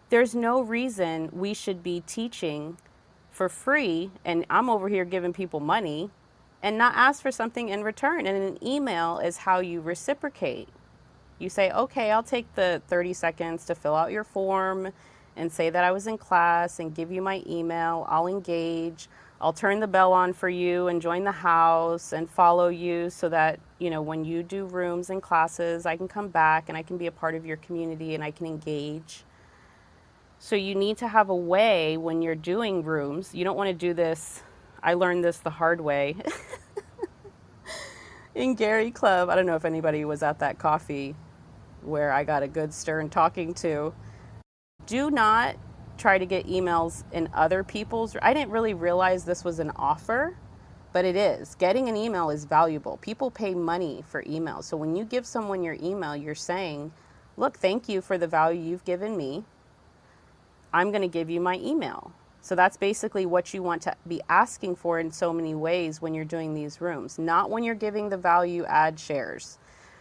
there's no reason we should be teaching for free and I'm over here giving people money and not ask for something in return. And an email is how you reciprocate. You say, okay, I'll take the 30 seconds to fill out your form and say that I was in class and give you my email. I'll engage. I'll turn the bell on for you and join the house and follow you so that, when you do rooms and classes, I can come back and I can be a part of your community and I can engage. So you need to have a way when you're doing rooms. You don't want to do this. I learned this the hard way in Gary Club. I don't know if anybody was at that coffee where I got a good stern talking to. Do not try to get emails in other people's. I didn't really realize this was an offer, but it is. Getting an email is valuable. People pay money for emails. So when you give someone your email, you're saying, look, thank you for the value you've given me. I'm going to give you my email. So that's basically what you want to be asking for in so many ways when you're doing these rooms, not when you're giving the value add shares.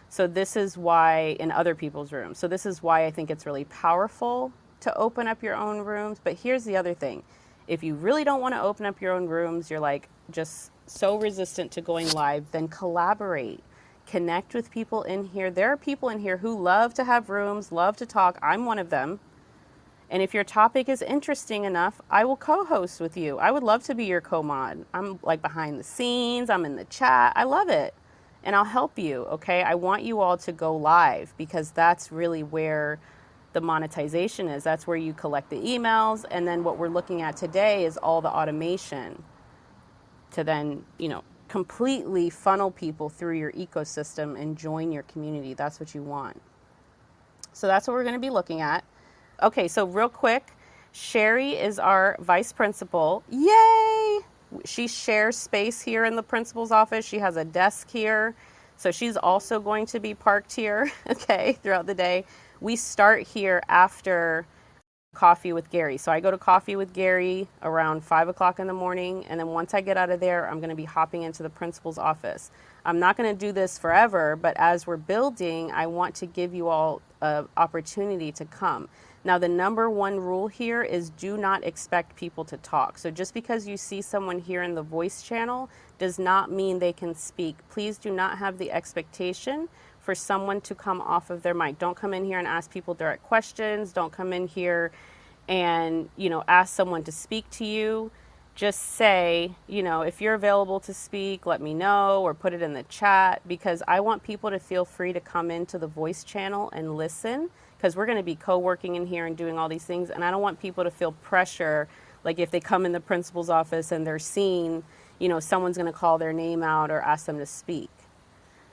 So this is why in other people's rooms. So this is why I think it's really powerful to open up your own rooms. But here's the other thing. If you really don't want to open up your own rooms, you're like just so resistant to going live, then collaborate. Connect with people in here. There are people in here who love to have rooms, love to talk. I'm one of them. And if your topic is interesting enough, I will co-host with you. I would love to be your co-mod. I'm like behind the scenes, I'm in the chat. I love it. And I'll help you, okay? I want you all to go live because that's really where the monetization is. That's where you collect the emails. And then what we're looking at today is all the automation to then, completely funnel people through your ecosystem and join your community. That's what you want. So that's what we're going to be looking at. Okay, so real quick, Sherry is our vice principal. Yay! She shares space here in the principal's office. She has a desk here. So she's also going to be parked here, okay, throughout the day. We start here after coffee with Gary. So I go to coffee with Gary around 5 o'clock in the morning. And then once I get out of there, I'm going to be hopping into the principal's office. I'm not going to do this forever, but as we're building, I want to give you all an opportunity to come. Now, the number one rule here is do not expect people to talk. So just because you see someone here in the voice channel does not mean they can speak. Please do not have the expectation for someone to come off of their mic. Don't come in here and ask people direct questions. Don't come in here and, ask someone to speak to you. Just say, if you're available to speak, let me know or put it in the chat, because I want people to feel free to come into the voice channel and listen, because we're going to be co-working in here and doing all these things. And I don't want people to feel pressure, like if they come in the principal's office and they're seen, someone's going to call their name out or ask them to speak.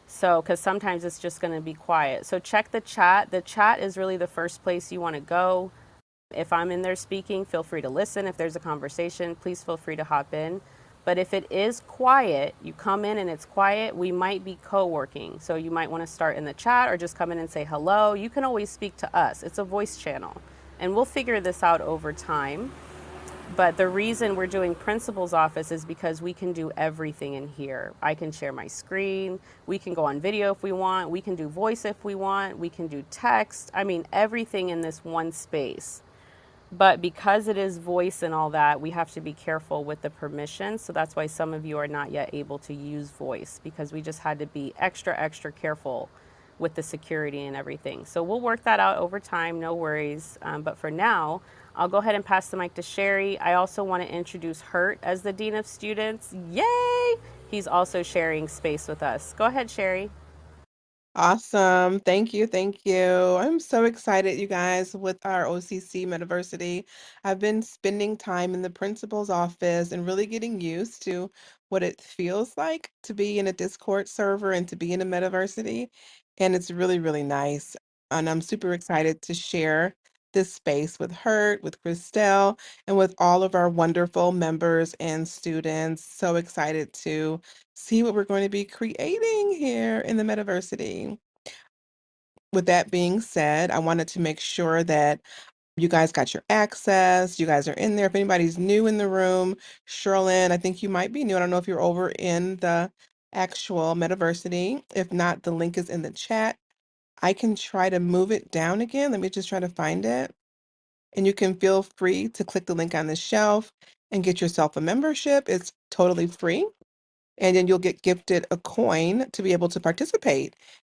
So, because sometimes it's just going to be quiet. So check the chat. The chat is really the first place you want to go. If I'm in there speaking, feel free to listen. If there's a conversation, please feel free to hop in. But if it is quiet, you come in and it's quiet, we might be co working. So you might want to start in the chat or just come in and say hello. You can always speak to us, it's a voice channel. And we'll figure this out over time. But the reason we're doing principal's office is because we can do everything in here. I can share my screen. We can go on video if we want. We can do voice if we want. We can do text. I mean, everything in this one space. But because it is voice and all that, we have to be careful with the permissions. So that's why some of you are not yet able to use voice, because we just had to be extra, extra careful with the security and everything. So we'll work that out over time, no worries. But for now, I'll go ahead and pass the mic to Sherry. I also want to introduce Hurt as the Dean of Students. Yay! He's also sharing space with us. Go ahead, Sherry. Awesome. Thank you. Thank you. I'm so excited, you guys, with our OCC Metaversity. I've been spending time in the principal's office and really getting used to what it feels like to be in a Discord server and to be in a Metaversity. And it's really, really nice. And I'm super excited to share this space with Hurt, with Christelle, and with all of our wonderful members and students. So excited to see what we're going to be creating here in the Metaversity. With that being said, I wanted to make sure that you guys got your access. You guys are in there. If anybody's new in the room, Sherlyn, I think you might be new. I don't know if you're over in the actual Metaversity. If not, the link is in the chat. I can try to move it down again. Let me just try to find it. And you can feel free to click the link on the shelf and get yourself a membership. It's totally free. And then you'll get gifted a coin to be able to participate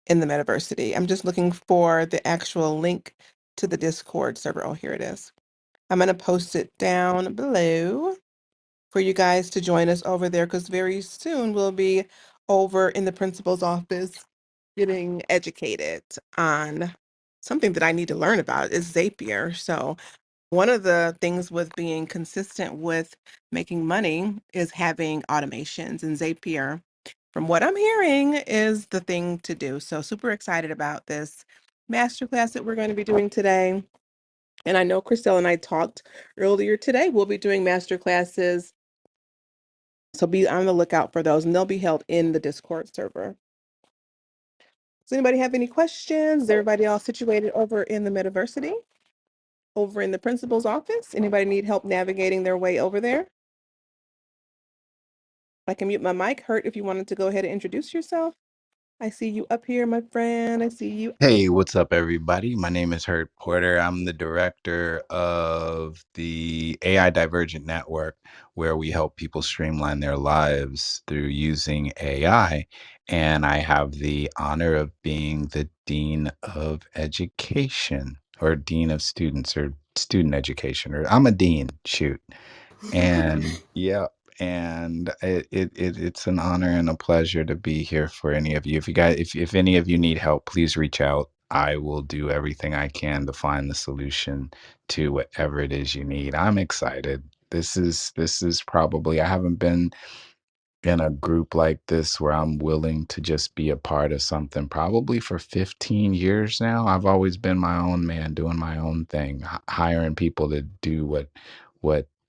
in the Metaversity. I'm just looking for the actual link to the Discord server. Oh, here it is. I'm going to post it down below for you guys to join us over there, because very soon we'll be over in the principal's office getting educated on something that I need to learn about is Zapier. So one of the things with being consistent with making money is having automations, and Zapier, from what I'm hearing, is the thing to do. So super excited about this masterclass that we're going to be doing today. And I know Christelle and I talked earlier today. We'll be doing masterclasses, so be on the lookout for those, and they'll be held in the Discord server. Does anybody have any questions? Is everybody all situated over in the Metaversity? Over in the principal's office? Anybody need help navigating their way over there? I can mute my mic. Hurt, if you wanted to go ahead and introduce yourself. I see you up here, my friend. I see you. Hey, what's up, everybody? My name is Hurt Porter. I'm the director of the AI Divergent Network, where we help people streamline their lives through using AI. And I have the honor of being the Dean of Education, or Dean of Students, or Student Education, or I'm a dean, shoot. And yeah, and it's an honor and a pleasure to be here for any of you. If you guys, if any of you need help, please reach out. I will do everything I can to find the solution to whatever it is you need. I'm excited. This is probably, I haven't been in a group like this where I'm willing to just be a part of something probably for 15 years now. I've always been my own man, doing my own thing, hiring people to do what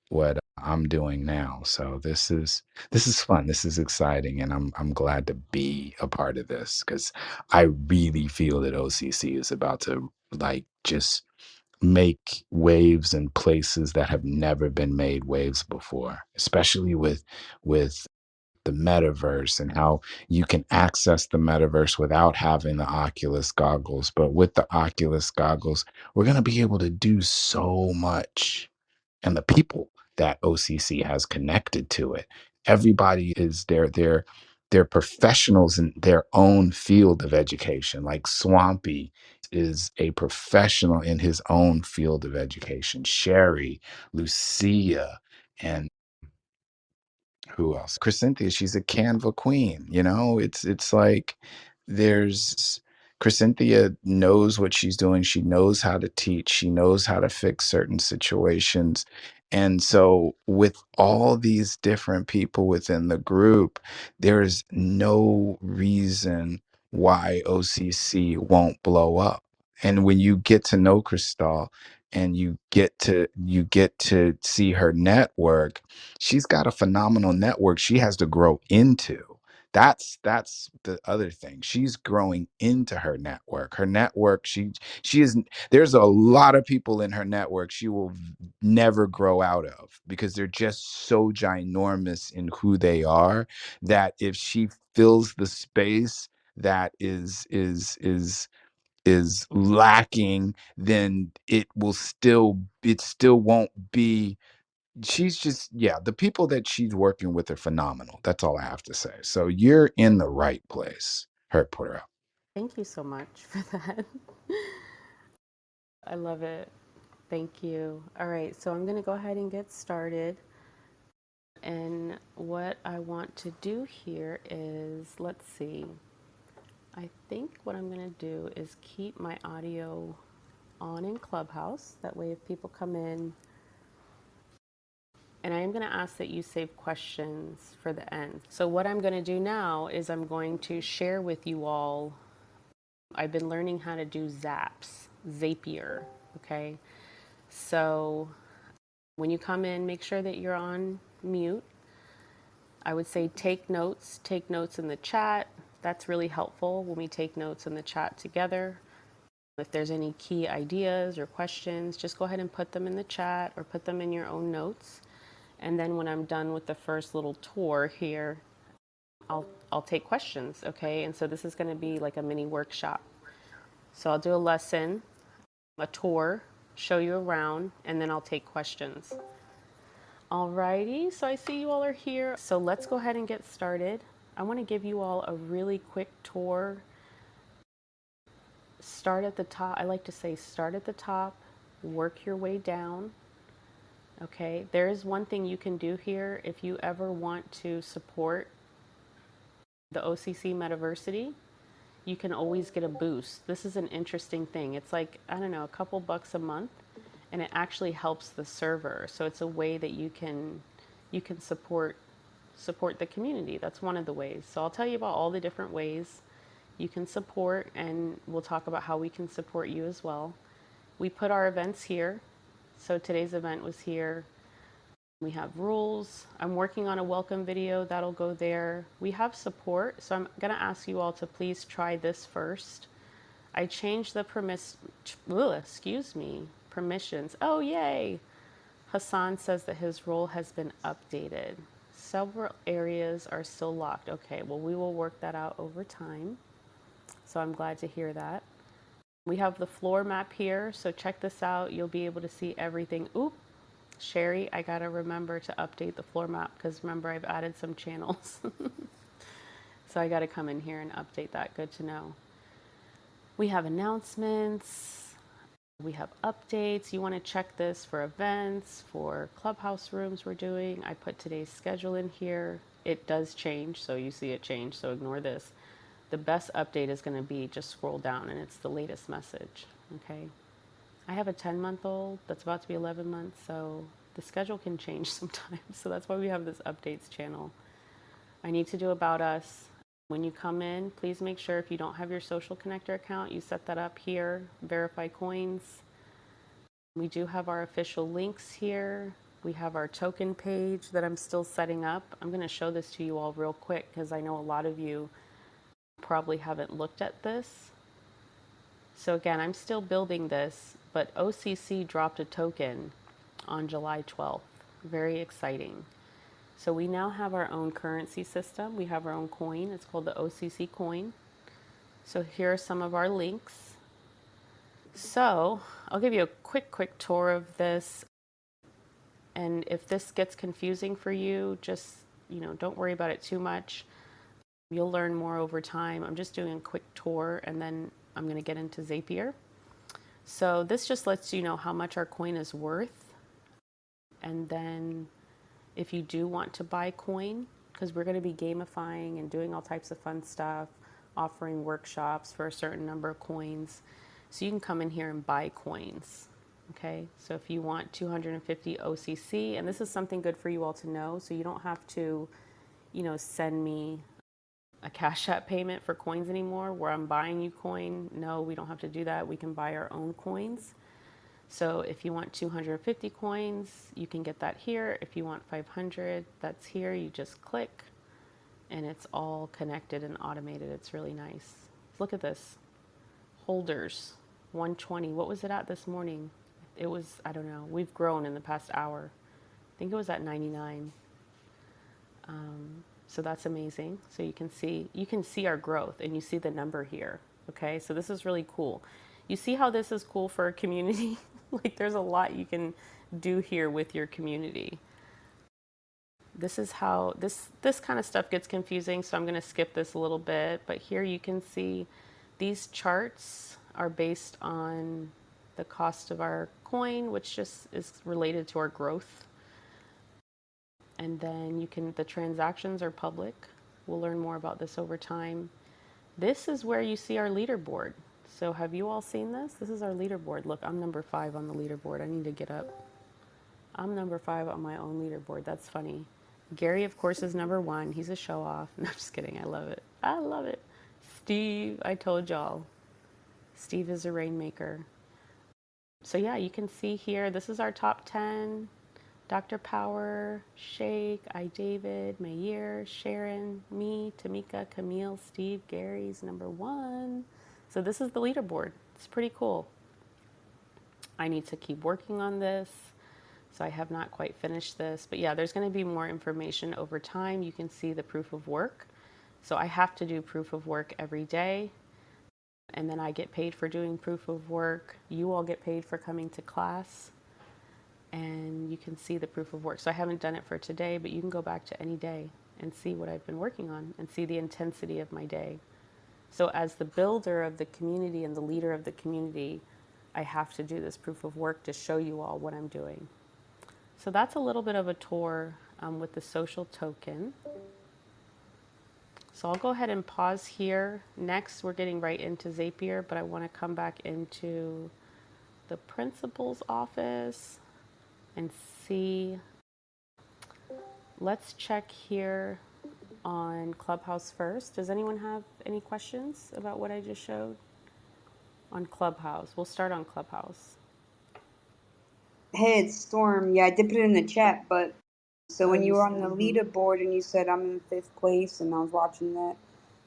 what I'm doing now. So this is fun. This is exciting, and I'm glad to be a part of this, cuz I really feel that OCC is about to, like, just make waves in places that have never been made waves before, especially with the metaverse, and how you can access the metaverse without having the Oculus goggles. But with the Oculus goggles, we're going to be able to do so much. And the people that OCC has connected to it, everybody is they're professionals in their own field of education. Like Swampy is a professional in his own field of education. Sherry, Lucia, and who else? Chrysynthia, she's a Canva queen. It's like there's Chrysynthia knows what she's doing. She knows how to teach. She knows how to fix certain situations. And so with all these different people within the group, there is no reason why OCC won't blow up. And when you get to know Crystal and you get to see her network, she's got a phenomenal network she has to grow into. That's the other thing. She's growing into her network. Her network, she is there's a lot of people in her network she will never grow out of because they're just so ginormous in who they are, that if she fills the space that is lacking, then it still won't be. She's just, yeah, the people that she's working with are phenomenal. That's all I have to say. So you're in the right place, Hurt Porter. Thank you so much for that. I love it. Thank you. All right, so I'm going to go ahead and get started. And what I want to do here is, let's see. I think what I'm going to do is keep my audio on in Clubhouse. That way, if people come in, and I am going to ask that you save questions for the end. So, what I'm going to do now is I'm going to share with you all. I've been learning how to do Zapier. Okay. So, when you come in, make sure that you're on mute. I would say take notes in the chat. That's really helpful when we take notes in the chat together. If there's any key ideas or questions, just go ahead and put them in the chat or put them in your own notes. And then when I'm done with the first little tour here, I'll take questions, okay? And so this is going to be like a mini workshop. So I'll do a lesson, a tour, show you around, and then I'll take questions. Alrighty, so I see you all are here. So let's go ahead and get started. I want to give you all a really quick tour. Start at the top. I like to say start at the top, work your way down. Okay, there is one thing you can do here if you ever want to support the OCC Metaversity. You can always get a boost. This is an interesting thing. It's like, I don't know, a couple bucks a month, and it actually helps the server. So it's a way that you can support the community. That's one of the ways. So I'll tell you about all the different ways you can support, and we'll talk about how we can support you as well. We put our events here. So today's event was here. We have rules. I'm working on a welcome video that'll go there. We have support. So I'm going to ask you all to please try this first. I changed the permissions. Oh, yay. Hassan says that his role has been updated. Several areas are still locked. Okay, well, we will work that out over time. So I'm glad to hear that. We have the floor map here. So check this out. You'll be able to see everything. Oop, Sherry, I gotta remember to update the floor map because remember I've added some channels. So I gotta come in here and update that. Good to know. We have announcements. We have updates. You want to check this for events, for clubhouse rooms we're doing. I put today's schedule in here. It does change, so you see it change, so ignore this. The best update is going to be just scroll down and it's the latest message, okay? I have a 10-month-old that's about to be 11 months, so the schedule can change sometimes. So that's why we have this updates channel. I need to do about us. When you come in, please make sure if you don't have your social connector account, you set that up here, verify coins. We do have our official links here. We have our token page that I'm still setting up. I'm going to show this to you all real quick because I know a lot of you probably haven't looked at this. So again, I'm still building this, but OCC dropped a token on July 12th. Very exciting. So we now have our own currency system. We have our own coin. It's called the OCC coin. So here are some of our links. So I'll give you a quick tour of this. And if this gets confusing for you, just, don't worry about it too much. You'll learn more over time. I'm just doing a quick tour and then I'm going to get into Zapier. So this just lets you know how much our coin is worth. And then if you do want to buy coin, because we're going to be gamifying and doing all types of fun stuff, offering workshops for a certain number of coins. So you can come in here and buy coins. Okay, so if you want 250 OCC, and this is something good for you all to know, so you don't have to, send me a Cash App payment for coins anymore where I'm buying you coin. No, we don't have to do that. We can buy our own coins. So if you want 250 coins, you can get that here. If you want 500, that's here. You just click and it's all connected and automated. It's really nice. Look at this. Holders, 120. What was it at this morning? It was, I don't know. We've grown in the past hour. I think it was at 99. So that's amazing. So you can see our growth and you see the number here. Okay, so this is really cool. You see how this is cool for a community? Like there's a lot you can do here with your community. This is how this kind of stuff gets confusing, so I'm going to skip this a little bit, but here you can see these charts are based on the cost of our coin, which just is related to our growth. And then the transactions are public. We'll learn more about this over time. This is where you see our leaderboard. So have you all seen this? This is our leaderboard. Look, I'm number 5 on the leaderboard. I need to get up. I'm number 5 on my own leaderboard. That's funny. Gary, of course, is number 1. He's a show off. No, I'm just kidding. I love it. I love it. Steve, I told y'all. Steve is a rainmaker. So yeah, you can see here, this is our top 10. Dr. Power, Shake, I David, Mayer, Sharon, me, Tamika, Camille, Steve, Gary's number 1. So this is the leaderboard. It's pretty cool. I need to keep working on this. So I have not quite finished this. But yeah, there's going to be more information over time. You can see the proof of work. So I have to do proof of work every day. And then I get paid for doing proof of work. You all get paid for coming to class. And you can see the proof of work. So I haven't done it for today, but you can go back to any day and see what I've been working on and see the intensity of my day. So as the builder of the community and the leader of the community, I have to do this proof of work to show you all what I'm doing. So that's a little bit of a tour with the social token. So I'll go ahead and pause here. Next, we're getting right into Zapier, but I want to come back into the principal's office and see. Let's check here on Clubhouse first. Does anyone have any questions about what I just showed on Clubhouse? We'll start on Clubhouse. Hey, it's Storm. Yeah, I did put it in the chat, but so Oh, when you you, were on the leaderboard and you said I'm in 5th place and I was watching that,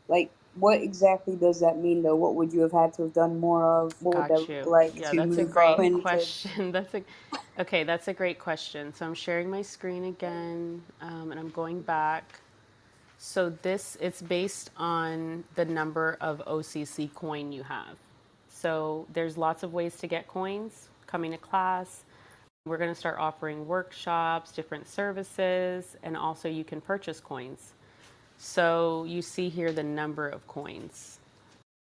like, what exactly does that mean, though? What would you have had to have done more of? What would that got look you. like Yeah, to that's a move up great into? question. That's a great question. So I'm sharing my screen again, and I'm going back. So it's based on the number of OCC coin you have. So there's lots of ways to get coins. Coming to class, we're going to start offering workshops, different services, and also you can purchase coins. So you see here the number of coins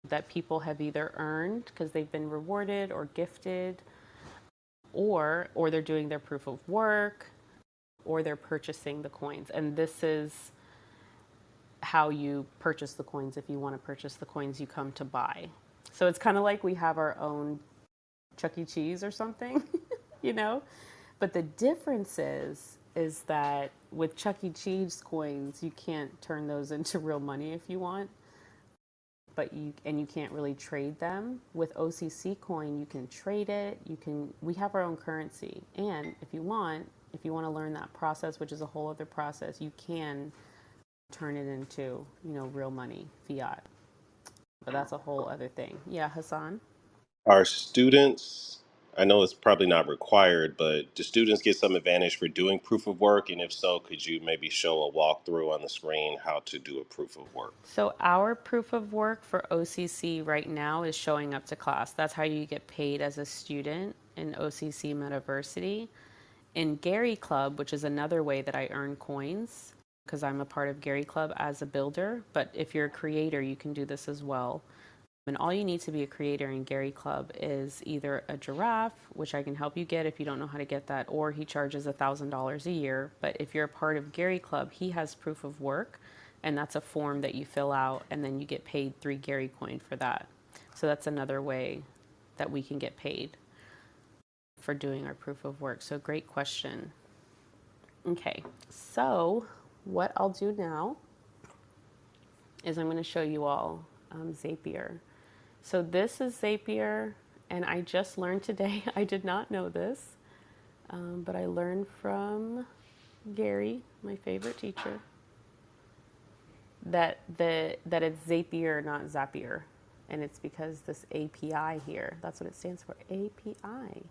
that people have either earned because they've been rewarded or gifted, or they're doing their proof of work, or they're purchasing the coins. And this is how you purchase the coins. If you want to purchase the coins, you come to buy. So it's kind of like we have our own Chuck E. Cheese or something, you know? But the difference is that with Chuck E. Cheese coins, you can't turn those into real money if you want, but you can't really trade them. With OCC coin, you can trade it. We have our own currency, and if you want to learn that process, which is a whole other process, you can turn it into, real money, fiat. But that's a whole other thing. Yeah, Hassan. Are students, I know it's probably not required, but do students get some advantage for doing proof of work? And if so, could you maybe show a walkthrough on the screen how to do a proof of work? So our proof of work for OCC right now is showing up to class. That's how you get paid as a student in OCC Metaversity. In Gary Club, which is another way that I earn coins, because I'm a part of Gary Club as a builder, but if you're a creator, you can do this as well. And all you need to be a creator in Gary Club is either a giraffe, which I can help you get if you don't know how to get that, or he charges $1,000 a year. But if you're a part of Gary Club, he has proof of work, and that's a form that you fill out, and then you get paid 3 Gary coin for that. So that's another way that we can get paid for doing our proof of work. So great question. Okay, so what I'll do now is I'm going to show you all Zapier. So this is Zapier, and I just learned today, I did not know this, but I learned from Gary, my favorite teacher, that it's Zapier, not Zapier. And it's because this API here, that's what it stands for, API,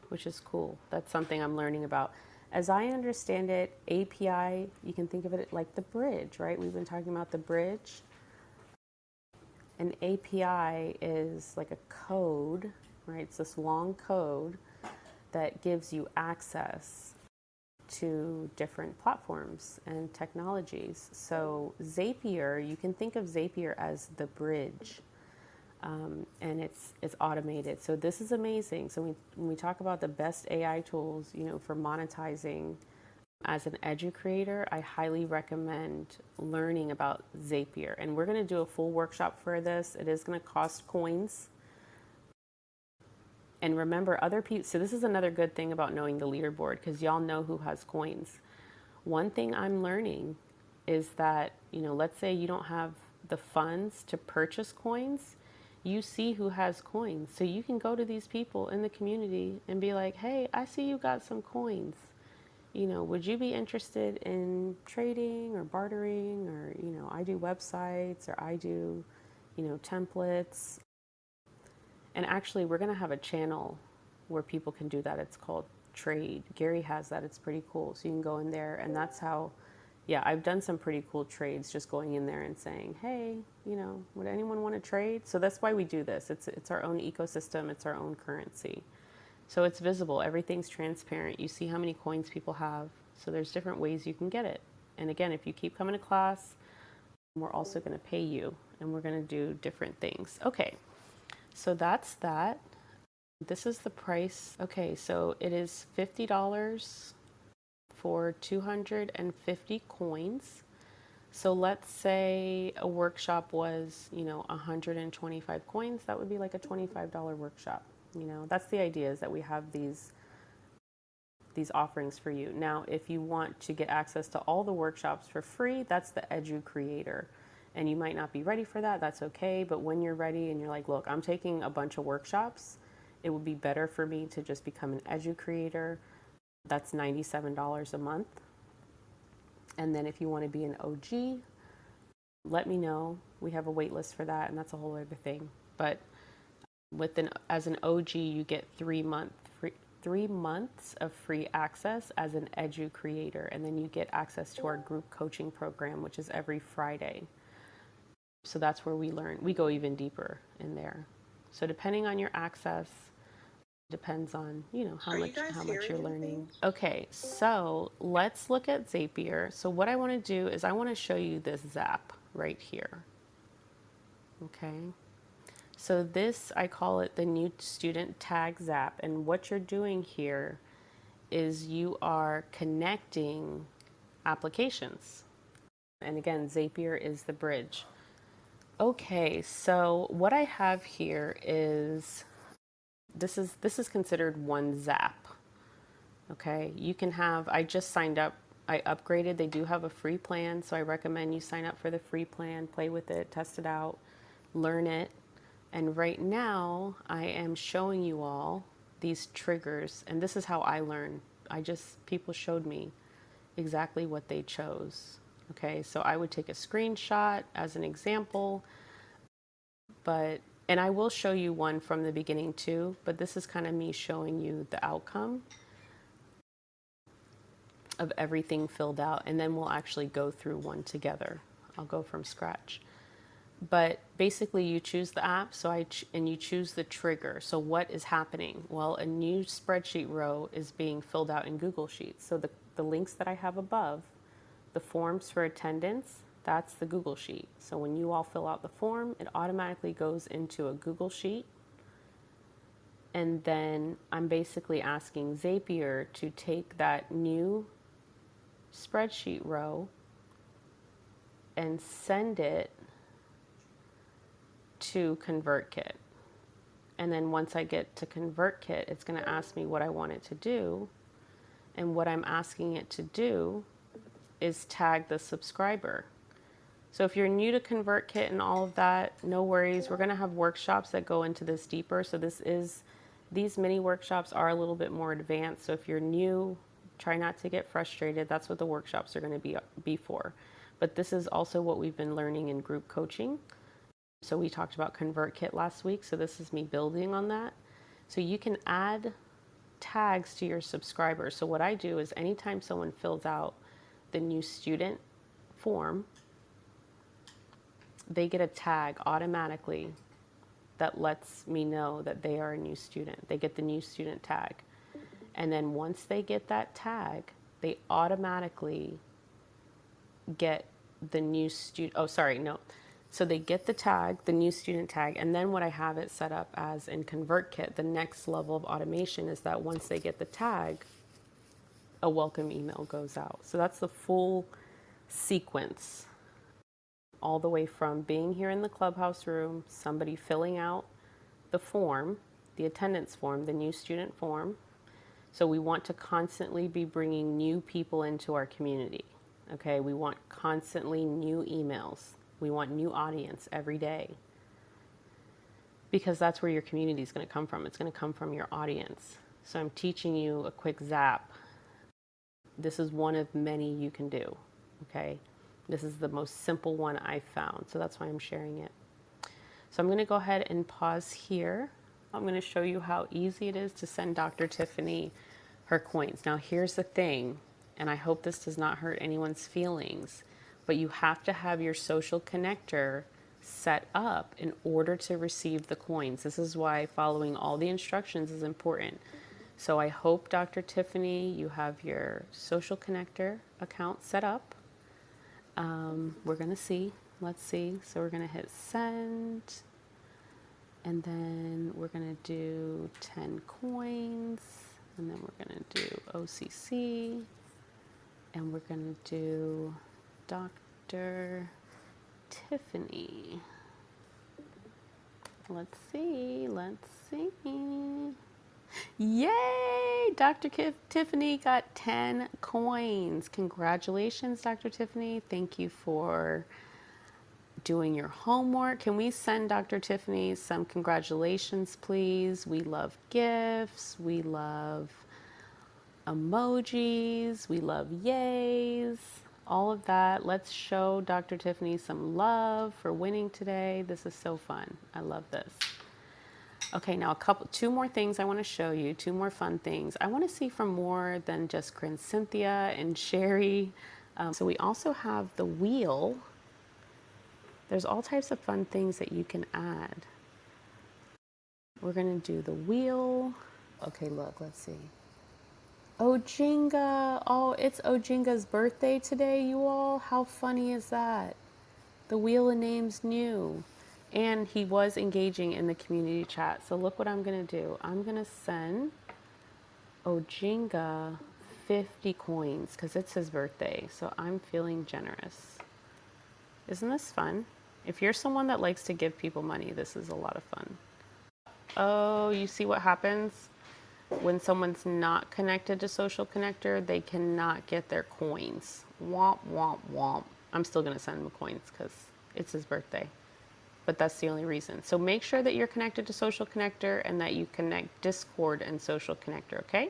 which is cool. That's something I'm learning about. As I understand it, API, you can think of it like the bridge, right? We've been talking about the bridge. An API is like a code, right? It's this long code that gives you access to different platforms and technologies. So Zapier, you can think of Zapier as the bridge, and it's automated. So this is amazing. So when we talk about the best AI tools, for monetizing as an educator, I highly recommend learning about Zapier. And we're going to do a full workshop for this. It is going to cost coins. And remember, other people, so this is another good thing about knowing the leaderboard, because y'all know who has coins. One thing I'm learning is that, let's say you don't have the funds to purchase coins, you see who has coins. So you can go to these people in the community and be like, hey, I see you got some coins. Would you be interested in trading or bartering? Or, I do websites, or I do, templates. And actually, we're going to have a channel where people can do that. It's called Trade. Gary has that. It's pretty cool. So you can go in there, and that's how, yeah, I've done some pretty cool trades just going in there and saying, hey, would anyone want to trade? So that's why we do this. It's our own ecosystem. It's our own currency. So it's visible. Everything's transparent. You see how many coins people have. So there's different ways you can get it. And again, if you keep coming to class, we're also going to pay you, and we're going to do different things. Okay. So that's that. This is the price. Okay, so it is $50 for 250 coins. So let's say a workshop was, 125 coins. That would be like a $25 workshop. That's the idea, is that we have these offerings for you. Now, if you want to get access to all the workshops for free, that's the EduCreator. And you might not be ready for that, that's okay. But when you're ready and you're like, look, I'm taking a bunch of workshops, it would be better for me to just become an EduCreator. That's $97 a month. And then if you want to be an OG, let me know. We have a wait list for that, and that's a whole other thing. But as an OG, you get 3 months of free access as an EduCreator, and then you get access to our group coaching program, which is every Friday. So that's where we go even deeper in there. So depending on your access, depends on, how much you're learning. Okay, so let's look at Zapier. So what I want to do is I want to show you this Zap right here. Okay. So this, I call it the new student tag Zap. And what you're doing here is you are connecting applications. And again, Zapier is the bridge. Okay, so what I have here is this is considered one Zap. Okay, you can have, I just signed up, I upgraded. They do have a free plan, so I recommend you sign up for the free plan, play with it, test it out, learn it. And right now, I am showing you all these triggers, and this is how I learn. People showed me exactly what they chose. Okay, so I would take a screenshot as an example, and I will show you one from the beginning too, but this is kind of me showing you the outcome of everything filled out, and then we'll actually go through one together. I'll go from scratch. But basically, you choose the app, and you choose the trigger. So what is happening? Well, a new spreadsheet row is being filled out in Google Sheets. So the links that I have above, the forms for attendance, that's the Google Sheet. So when you all fill out the form, it automatically goes into a Google Sheet. And then I'm basically asking Zapier to take that new spreadsheet row and send it to ConvertKit. And then once I get to ConvertKit, it's going to ask me what I want it to do. And what I'm asking it to do is tag the subscriber. So if you're new to ConvertKit and all of that, no worries. We're going to have workshops that go into this deeper. So these mini workshops are a little bit more advanced. So if you're new, try not to get frustrated. That's what the workshops are going to be for. But this is also what we've been learning in group coaching. So we talked about ConvertKit last week. So this is me building on that. So you can add tags to your subscribers. So what I do is anytime someone fills out the new student form, they get a tag automatically that lets me know that they are a new student. They get the new student tag. And then once they get that tag, they automatically get the new student. Oh, sorry, no. So they get the tag, the new student tag, and then what I have it set up as in ConvertKit, the next level of automation is that once they get the tag, a welcome email goes out. So that's the full sequence, all the way from being here in the clubhouse room, somebody filling out the form, the attendance form, the new student form. So we want to constantly be bringing new people into our community. Okay, we want constantly new emails. We want new audience every day because that's where your community is going to come from. It's going to come from your audience. So I'm teaching you a quick zap. This is one of many you can do. Okay, this is the most simple one I've found. So that's why I'm sharing it. So I'm going to go ahead and pause here. I'm going to show you how easy it is to send Dr. Tiffany her coins. Now here's the thing, and I hope this does not hurt anyone's feelings, but you have to have your social connector set up in order to receive the coins. This is why following all the instructions is important. So I hope, Dr. Tiffany, you have your social connector account set up. We're going to see. Let's see. So we're going to hit send. And then we're going to do 10 coins. And then we're going to do OCC. And we're going to do Dr. Tiffany. Let's see. Let's see. Yay! Tiffany got 10 coins. Congratulations, Dr. Tiffany. Thank you for doing your homework. Can we send Dr. Tiffany some congratulations, please? We love gifts. We love emojis. We love yays. All of that. Let's show Dr. Tiffany some love for winning today. This is so fun. I love this. Okay, now two more things I want to show you, two more fun things. I want to see from more than just Cynthia and Sherry. So we also have the wheel. There's all types of fun things that you can add. We're going to do the wheel. Okay, look, let's see. Ojinga. Oh, it's Ojinga's birthday today, you all. How funny is that? The Wheel of Names knew. And he was engaging in the community chat. So look what I'm going to do. I'm going to send Ojinga 50 coins because it's his birthday. So I'm feeling generous. Isn't this fun? If you're someone that likes to give people money, this is a lot of fun. Oh, you see what happens? When someone's not connected to Social Connector, they cannot get their coins. Womp, womp, womp. I'm still going to send him coins because it's his birthday. But that's the only reason. So make sure that you're connected to Social Connector and that you connect Discord and Social Connector, okay?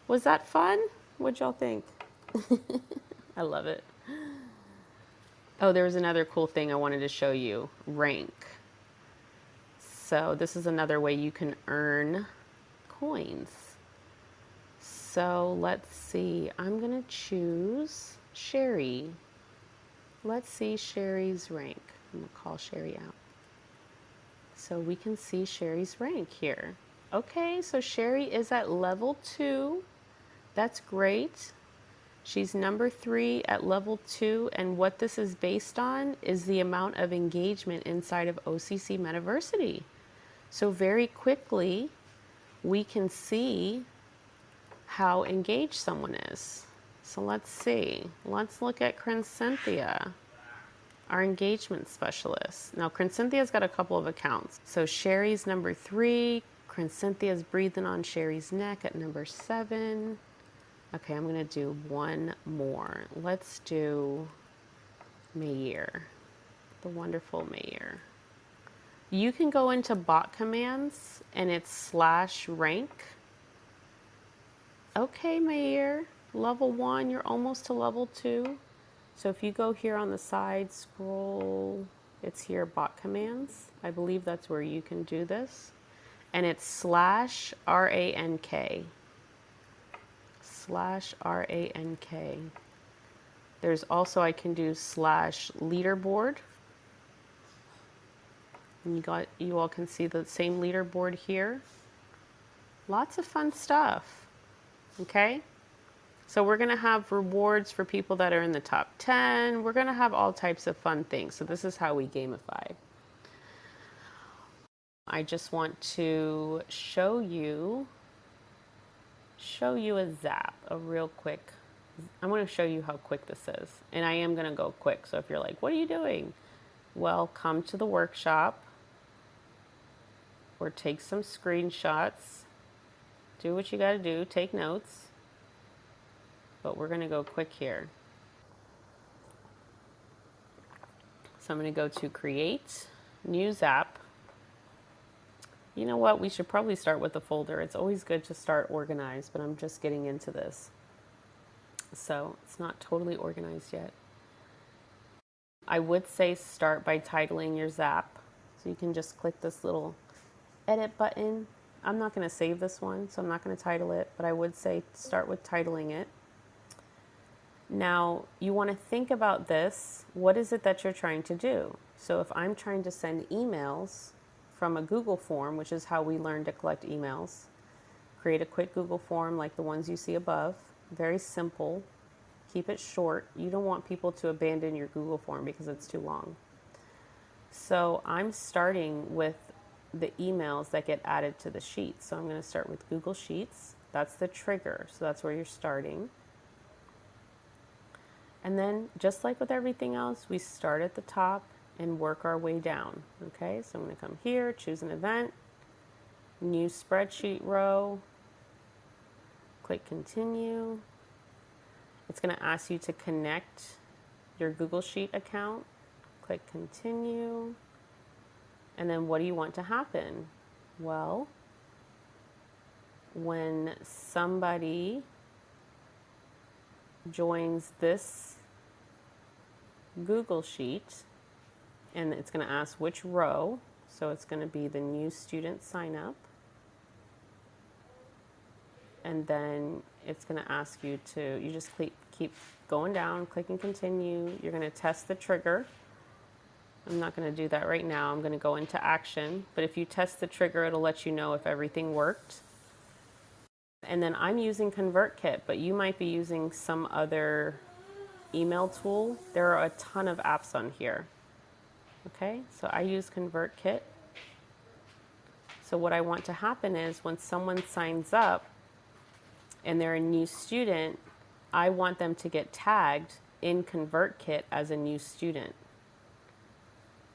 Was that fun? What'd y'all think? I love it. Oh, there was another cool thing I wanted to show you. Rank. So this is another way you can earn coins. So let's see. I'm going to choose Sherry. Let's see Sherry's rank. I'm going to call Sherry out. So we can see Sherry's rank here. Okay, so Sherry is at level 2. That's great. She's number 3 at level 2, and what this is based on is the amount of engagement inside of OCC Metaversity. So very quickly, we can see how engaged someone is. So let's see. Let's look at Cynthia, our engagement specialist. Now, Cynthia's got a couple of accounts. So Sherry's number 3. Cynthia's breathing on Sherry's neck at number 7. Okay, I'm going to do one more. Let's do Mayer, the wonderful Mayer. You can go into bot commands and it's slash rank. Okay, Mayer, level 1, you're almost to level 2. So if you go here on the side, scroll, it's here, bot commands. I believe that's where you can do this. And it's slash RANK. Slash RANK. There's also, I can do slash leaderboard. And you all can see the same leaderboard here. Lots of fun stuff. Okay? So we're going to have rewards for people that are in the top 10. We're going to have all types of fun things. So this is how we gamify. I just want to show you a zap, a real quick. I want to show you how quick this is. And I am going to go quick. So if you're like, what are you doing? Well, come to the workshop or take some screenshots. Do what you got to do. Take notes. But we're going to go quick here. So I'm going to go to create, new zap. You know what? We should probably start with the folder. It's always good to start organized, but I'm just getting into this. So it's not totally organized yet. I would say start by titling your zap. So you can just click this little edit button. I'm not going to save this one, so I'm not going to title it, but I would say start with titling it. Now, you want to think about this. What is it that you're trying to do? So if I'm trying to send emails from a Google form, which is how we learn to collect emails, create a quick Google form like the ones you see above. Very simple. Keep it short. You don't want people to abandon your Google form because it's too long. So I'm starting with the emails that get added to the sheet. So I'm going to start with Google Sheets. That's the trigger. So that's where you're starting. And then just like with everything else, we start at the top and work our way down. Okay, so I'm going to come here, choose an event, new spreadsheet row, click continue. It's going to ask you to connect your Google Sheet account. Click continue. And then what do you want to happen? Well, when somebody joins this Google Sheet, and it's going to ask which row, so it's going to be the new student sign up. And then it's going to ask you to, you just keep going down, clicking continue. You're going to test the trigger. I'm not going to do that right now. I'm going to go into action. But if you test the trigger, it'll let you know if everything worked. And then I'm using ConvertKit, but you might be using some other email tool. There are a ton of apps on here. Okay, so I use ConvertKit. So what I want to happen is when someone signs up and they're a new student, I want them to get tagged in ConvertKit as a new student.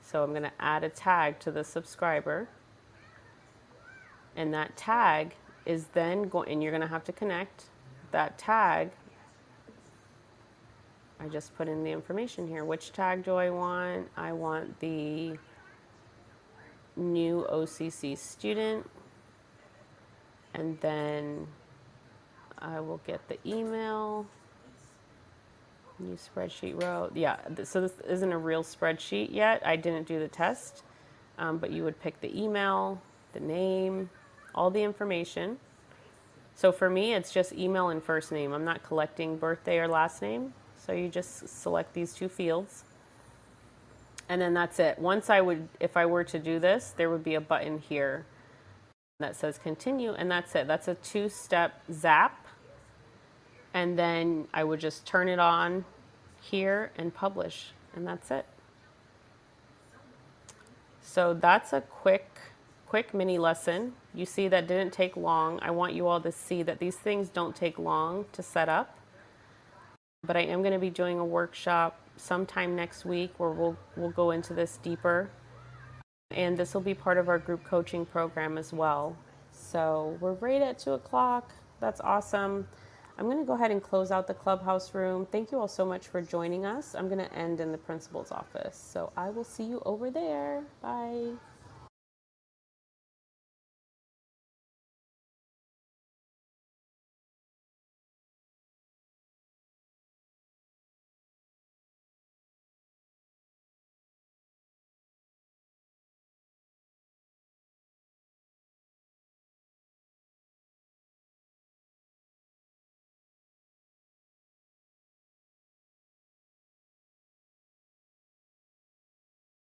So I'm going to add a tag to the subscriber. And that tag is then going, and you're going to have to connect that tag. I just put in the information here. Which tag do I want? I want the new OCC student. And then I will get the email. New spreadsheet row. Yeah, so this isn't a real spreadsheet yet. I didn't do the test, but you would pick the email, the name, all the information. So for me, it's just email and first name. I'm not collecting birthday or last name. So you just select these two fields. And then that's it. If I were to do this, there would be a button here that says continue, and that's it. That's a 2-step zap. And then I would just turn it on here and publish, and that's it. So that's a quick mini lesson. You see that didn't take long. I want you all to see that these things don't take long to set up. But I am going to be doing a workshop sometime next week where we'll go into this deeper. And this will be part of our group coaching program as well. So we're right at 2 o'clock. That's awesome. I'm going to go ahead and close out the clubhouse room. Thank you all so much for joining us. I'm going to end in the principal's office. So I will see you over there. Bye.